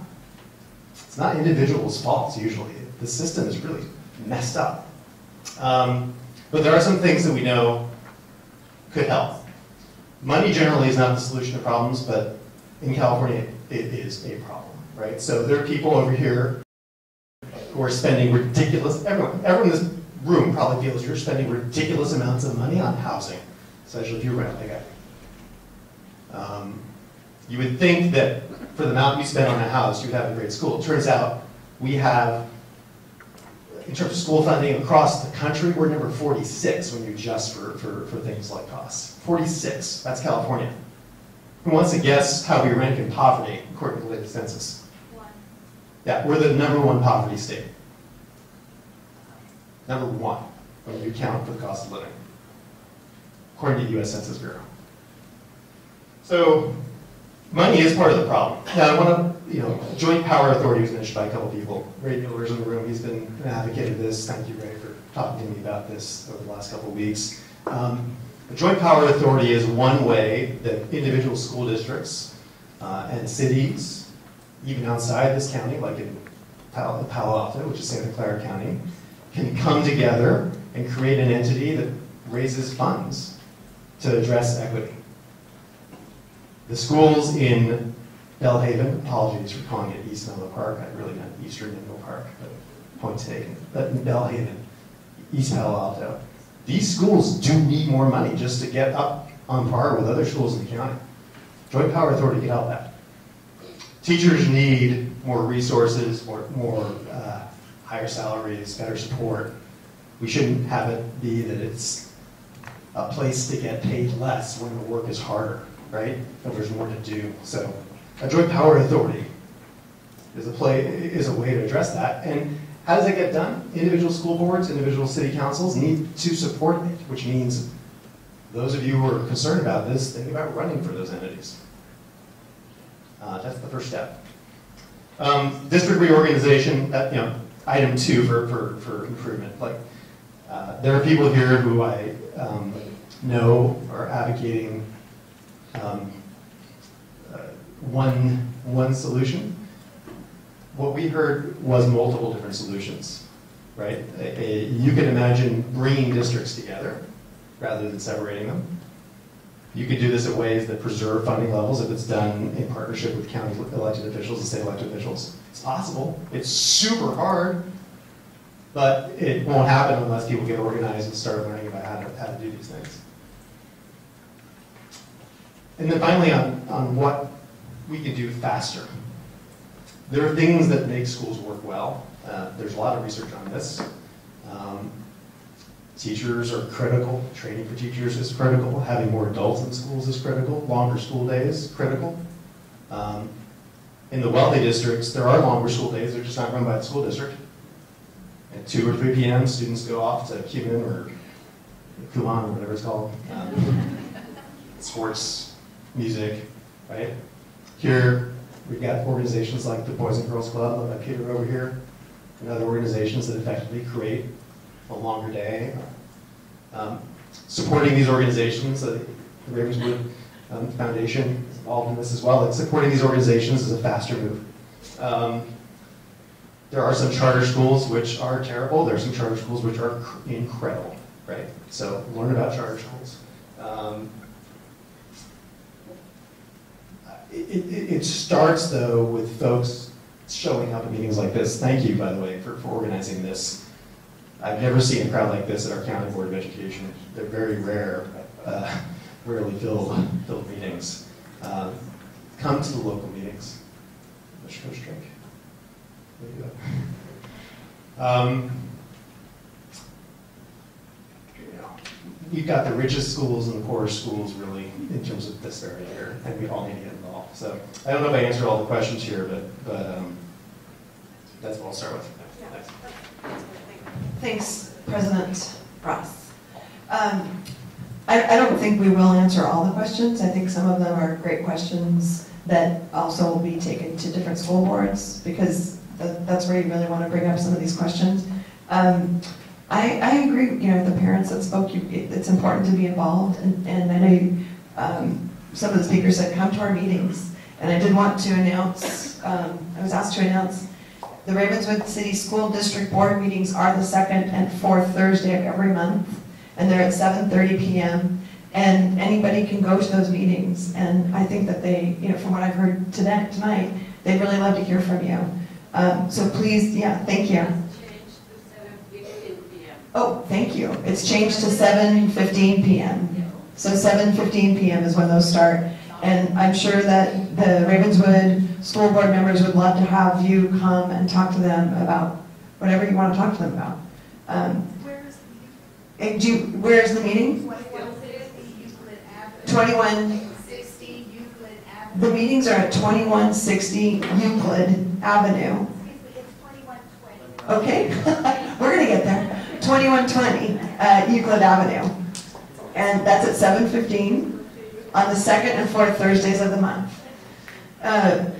individuals' faults usually. The system is really messed up. But there are some things that we know could help. Money generally is not the solution to problems, but in California, it is a problem, right? So there are people over here who are spending ridiculous, everyone in this room probably feels you're spending ridiculous amounts of money on housing, especially if you rent like I do. You would think that for the amount you spend on a house, you'd have a great school. It turns out we have, in terms of school funding across the country, we're number 46 when you adjust for things like costs. 46, that's California. Who wants to guess how we rank in poverty according to the latest census? 1. Yeah, we're the #1 poverty state. #1 when you account for the cost of living, according to the U.S. Census Bureau. So money is part of the problem. Now I want to, Joint Power Authority was mentioned by a couple people. Ray Mueller's in the room. He's been an advocate of this. Thank you, Ray, for talking to me about this over the last couple of weeks. The Joint Power Authority is one way that individual school districts and cities, even outside this county, like in Palo Alto, which is Santa Clara County, can come together and create an entity that raises funds to address equity. The schools in Belhaven, apologies for calling it East Menlo Park, I really meant Eastern Menlo Park, but point taken. But in Belhaven, East Palo Alto, these schools do need more money just to get up on par with other schools in the county. Joint Power Authority can help that. Teachers need more resources, more higher salaries, better support. We shouldn't have it be that it's a place to get paid less when the work is harder, right? But there's more to do. So a Joint Power Authority is a way to address that. And how does that get done? Individual school boards, individual city councils need to support it, which means those of you who are concerned about this, think about running for those entities. That's the first step. District reorganization, item 2 for improvement. There are people here who I know are advocating one solution. What we heard was multiple different solutions, right? You can imagine bringing districts together rather than separating them. You could do this in ways that preserve funding levels if it's done in partnership with county elected officials and state elected officials. It's possible. It's super hard, but it won't happen unless people get organized and start learning about how to do these things. And then finally, on what we can do faster. There are things that make schools work well. There's a lot of research on this. Teachers are critical. Training for teachers is critical. Having more adults in schools is critical. Longer school days, critical. In the wealthy districts, there are longer school days. They're just not run by the school district. At 2 or 3 p.m., students go off to Cuban or Kulan or whatever it's called. Sports, music, right? Here, we've got organizations like the Boys and Girls Club, led by Peter over here, and other organizations that effectively create a longer day. Supporting these organizations, the Ravenswood Foundation is involved in this as well. Like supporting these organizations is a faster move. There are some charter schools which are terrible. There are some charter schools which are incredible, right? So learn about charter schools. It starts, though, with folks showing up at meetings like this. Thank you, by the way, for organizing this. I've never seen a crowd like this at our County Board of Education. They're very rare, rarely filled meetings. Come to the local meetings. Let's go drink. There you go. We've got the richest schools and the poorest schools, really, in terms of disparity here, and we all need to get involved. So I don't know if I answered all the questions here, but that's what I'll start with. Thanks. Thanks, President Ross. I don't think we will answer all the questions. I think some of them are great questions that also will be taken to different school boards, because that's where you really want to bring up some of these questions. I agree, with the parents that spoke. It's important to be involved, and I know some of the speakers said come to our meetings, and I did want to announce. I was asked to announce the Ravenswood City School District Board meetings are the second and fourth Thursday of every month, and they're at 7:30 p.m. And anybody can go to those meetings, and I think that they, from what I've heard tonight, they'd really love to hear from you. So please, thank you. Oh, thank you. It's changed to 7:15 p.m. So 7:15 p.m. is when those start. And I'm sure that the Ravenswood school board members would love to have you come and talk to them about whatever you want to talk to them about. Where's the meeting? 2160 Euclid Avenue. The meetings are at 2160 Euclid Avenue. It's 2120. Okay, we're going to get there. 2120 Euclid Avenue. And that's at 7:15 on the second and fourth Thursdays of the month.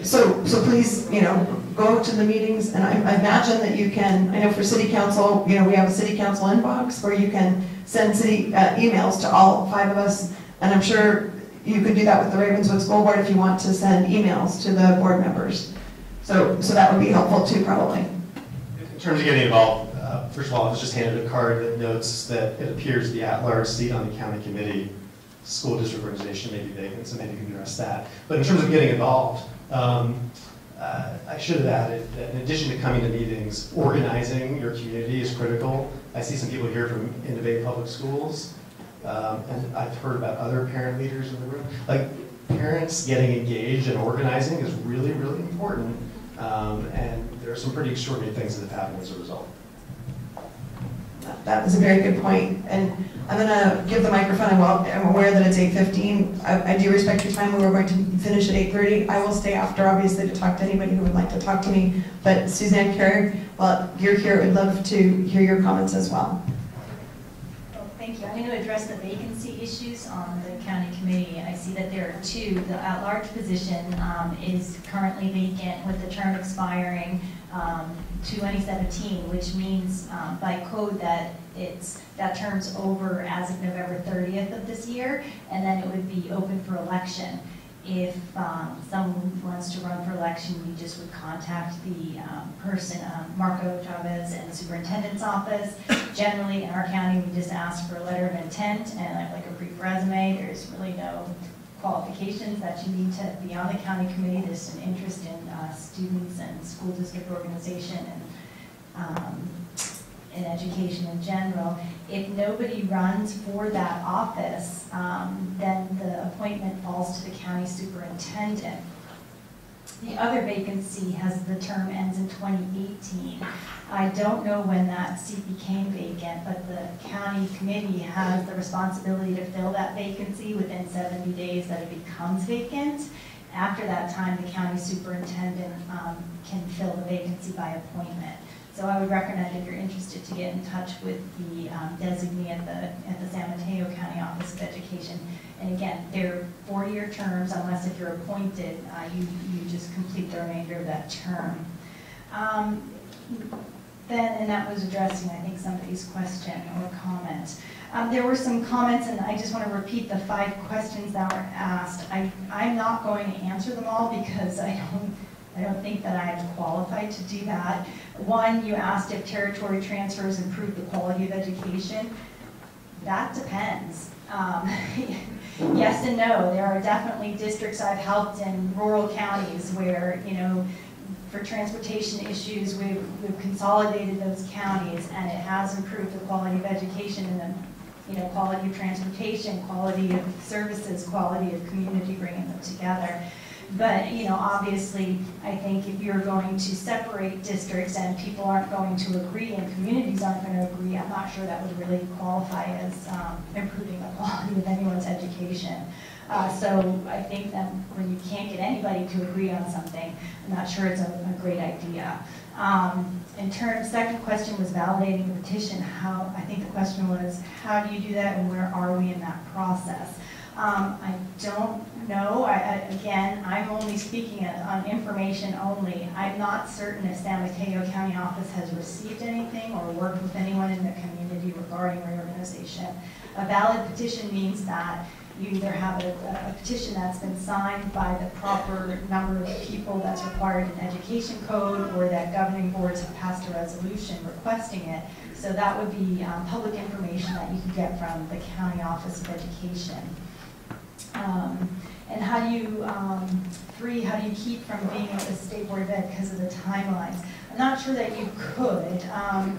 So please, go to the meetings, and I imagine that you can, I know for city council, we have a city council inbox where you can send city emails to all 5 of us, and I'm sure you could do that with the Ravenswood School Board if you want to send emails to the board members. So that would be helpful too, probably. In terms of getting involved, first of all, I was just handed a card that notes that it appears the at-large seat on the county committee school district organization may be vacant, so maybe you can address that. But in terms of getting involved, I should have added that in addition to coming to meetings, organizing your community is critical. I see some people here from Innovate Public Schools, and I've heard about other parent leaders in the room. Like, parents getting engaged and organizing is really, really important, and there are some pretty extraordinary things that have happened as a result. That was a very good point. And I'm going to give the microphone. I'm aware that it's 8:15. I do respect your time. We were going to finish at 8:30. I will stay after, obviously, to talk to anybody who would like to talk to me. But Suzanne Carrig, while you're here, I'd love to hear your comments as well. Well, thank you. I'm going to address the vacancy issues on the county committee. I see that there are 2. The at-large position is currently vacant with the term expiring 2017, which means by code that that term's over as of November 30th of this year, and then it would be open for election. If someone wants to run for election, you just would contact the person, Marco Chavez, in the superintendent's office. Generally, in our county, we just ask for a letter of intent and like a brief resume. There's really no qualifications that you need to be on the county committee. There's an interest in students and school district organization and in education in general. If nobody runs for that office, then the appointment falls to the county superintendent. The other vacancy the term ends in 2018. I don't know when that seat became vacant, but the county committee has the responsibility to fill that vacancy within 70 days that it becomes vacant. After that time, the county superintendent can fill the vacancy by appointment. So I would recommend, if you're interested, to get in touch with the designee at the San Mateo County Office of Education. And again, they're 4-year terms, unless if you're appointed, you just complete the remainder of that term. And that was addressing, I think, somebody's question or comment. There were some comments, and I just want to repeat the 5 questions that were asked. I'm not going to answer them all because I don't think that I am qualified to do that. One, you asked if territory transfers improve the quality of education. That depends. Yes and no. There are definitely districts I've helped in rural counties where, for transportation issues, we've consolidated those counties, and it has improved the quality of education and the quality of transportation, quality of services, quality of community, bringing them together. But, obviously, I think if you're going to separate districts and people aren't going to agree and communities aren't going to agree, I'm not sure that would really qualify as improving the quality of anyone's education. So I think that when you can't get anybody to agree on something, I'm not sure it's a great idea. Second question was validating the petition. I think the question was, how do you do that and where are we in that process? I don't know. Again, I'm only speaking on information only. I'm not certain if San Mateo County Office has received anything or worked with anyone in the community regarding reorganization. A valid petition means that you either have a petition that's been signed by the proper number of people that's required in education code, or that governing boards have passed a resolution requesting it. So that would be public information that you can get from the County Office of Education. And how do you, 3, how do you keep from being at the State Board of Ed because of the timelines? I'm not sure that you could.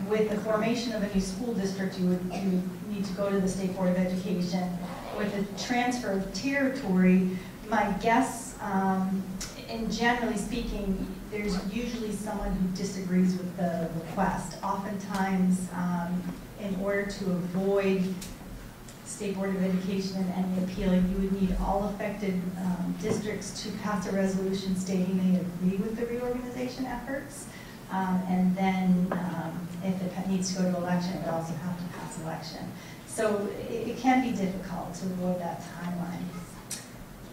With the formation of a new school district, you would need to go to the State Board of Education. With the transfer of territory, my guess, and generally speaking, there's usually someone who disagrees with the request. Oftentimes, in order to avoid State Board of Education and any appeal, you would need all affected districts to pass a resolution stating they agree with the reorganization efforts. And then if it needs to go to election, it would also have to pass election. So it can be difficult to avoid that timeline.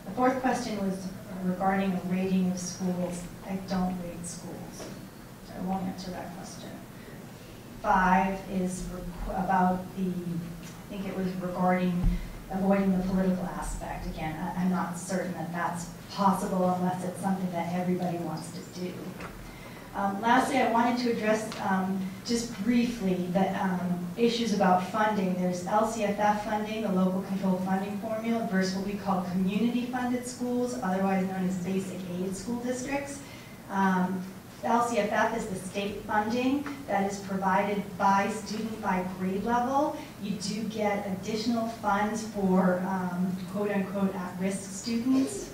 The 4th question was regarding a rating of schools. I don't rate schools, so I won't answer that question. 5 is about I think it was regarding avoiding the political aspect. Again, I'm not certain that that's possible unless it's something that everybody wants to do. Lastly, I wanted to address just briefly the issues about funding. There's LCFF funding, the local control funding formula, versus what we call community-funded schools, otherwise known as basic aid school districts. LCFF is the state funding that is provided by student by grade level. You do get additional funds for quote-unquote at-risk students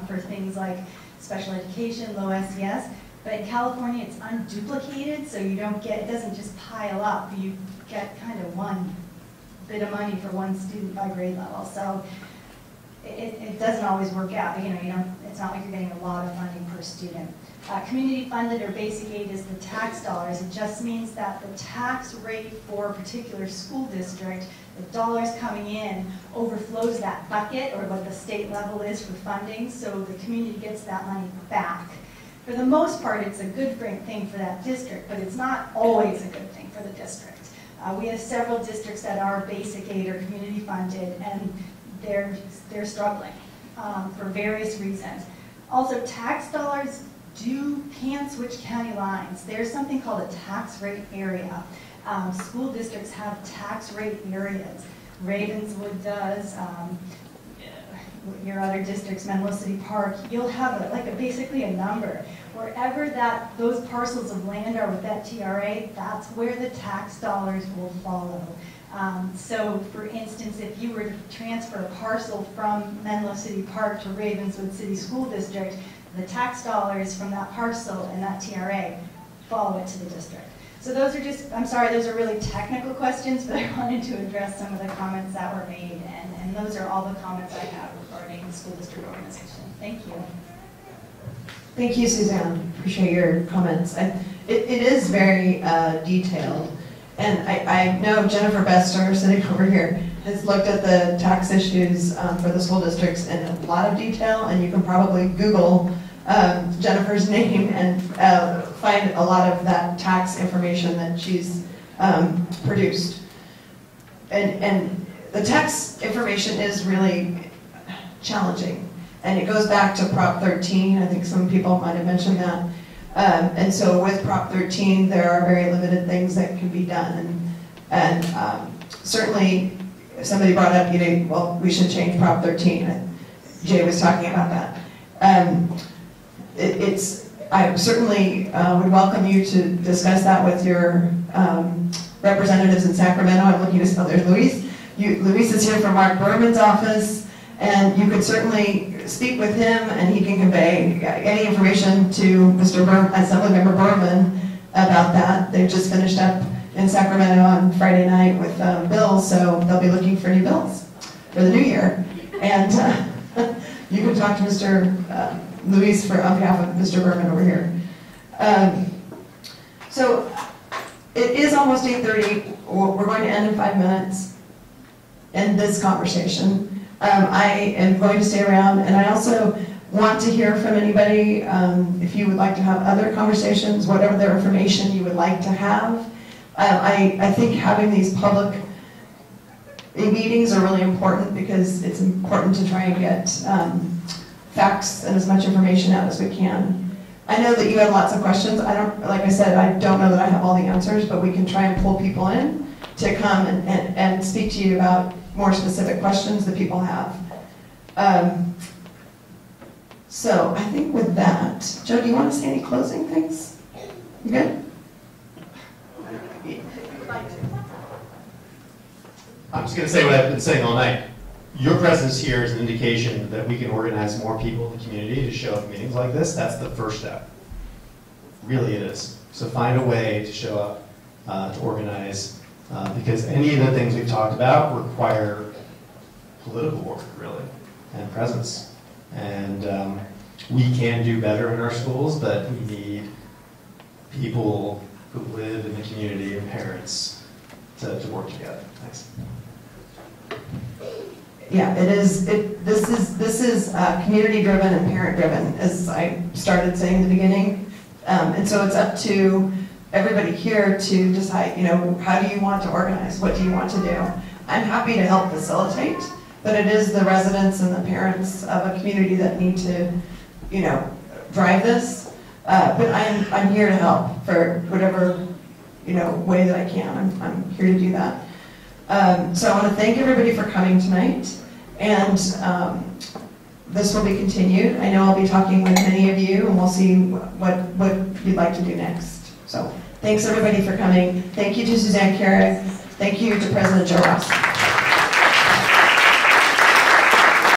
for things like special education, low SES. But in California, it's unduplicated, so you don't get, it doesn't just pile up. You get kind of one bit of money for one student by grade level. So it doesn't always work out. But, it's not like you're getting a lot of funding per student. Community funded or basic aid is the tax dollars. It just means that the tax rate for a particular school district, the dollars coming in overflows that bucket, or what the state level is for funding, so the community gets that money back. For the most part, it's a good thing for that district, but it's not always a good thing for the district. We have several districts that are basic aid or community funded, and they're struggling. for various reasons. Also, tax dollars can switch county lines. There's something called a tax rate area. School districts have tax rate areas. Ravenswood does. Your other districts, Menlo City Park, you'll have basically a number. Wherever those parcels of land are with that TRA, that's where the tax dollars will follow. So, for instance, if you were to transfer a parcel from Menlo City Park to Ravenswood City School District, the tax dollars from that parcel and that TRA follow it to the district. So those are just, I'm sorry, those are really technical questions, but I wanted to address some of the comments that were made, and those are all the comments I have regarding the school district organization. Thank you. Thank you, Suzanne. Appreciate your comments. It is very detailed, and I know Jennifer Bester, sitting over here, has looked at the tax issues for the school districts in a lot of detail, and you can probably Google Jennifer's name and find a lot of that tax information that she's produced. And the tax information is really challenging. And it goes back to Prop 13. I think some people might have mentioned that. And so with Prop 13, there are very limited things that can be done. And certainly, somebody brought up, well, we should change Prop 13. Jay was talking about that. I certainly would welcome you to discuss that with your representatives in Sacramento. I'm looking to, there's Luis. Luis is here from Mark Berman's office, and you could certainly speak with him, and he can convey any information to Mr. Assemblymember Berman about that. They've just finished up in Sacramento on Friday night with bills, so they'll be looking for new bills for the new year. And you can talk to Mr. Luis on behalf of Mr. Berman over here. So it is almost 8:30. We're going to end in 5 minutes in this conversation. I am going to stay around, and I also want to hear from anybody if you would like to have other conversations, whatever their information you would like to have. I think having these public meetings are really important because it's important to try and get facts and as much information out as we can. I know that you had lots of questions. Like I said, I don't know that I have all the answers, but we can try and pull people in to come and speak to you about more specific questions that people have. So I think with that, Joe, do you want to say any closing things? You good? I'm just going to say what I've been saying all night. Your presence here is an indication that we can organize more people in the community to show up at meetings like this. That's the first step. Really it is. So find a way to show up, to organize, because any of the things we've talked about require political work, really, and presence. And we can do better in our schools, but we need people who live in the community and parents to work together. Thanks. Yeah, it is. This is community-driven and parent-driven, as I started saying in the beginning. And so it's up to everybody here to decide, how do you want to organize? What do you want to do? I'm happy to help facilitate, but it is the residents and the parents of a community that need to, drive this. But I'm here to help for whatever, way that I can. I'm here to do that. So I want to thank everybody for coming tonight, and this will be continued. I know I'll be talking with many of you, and we'll see what you'd like to do next. So thanks everybody for coming. Thank you to Suzanne Carrig. Thank you to President Joe Ross.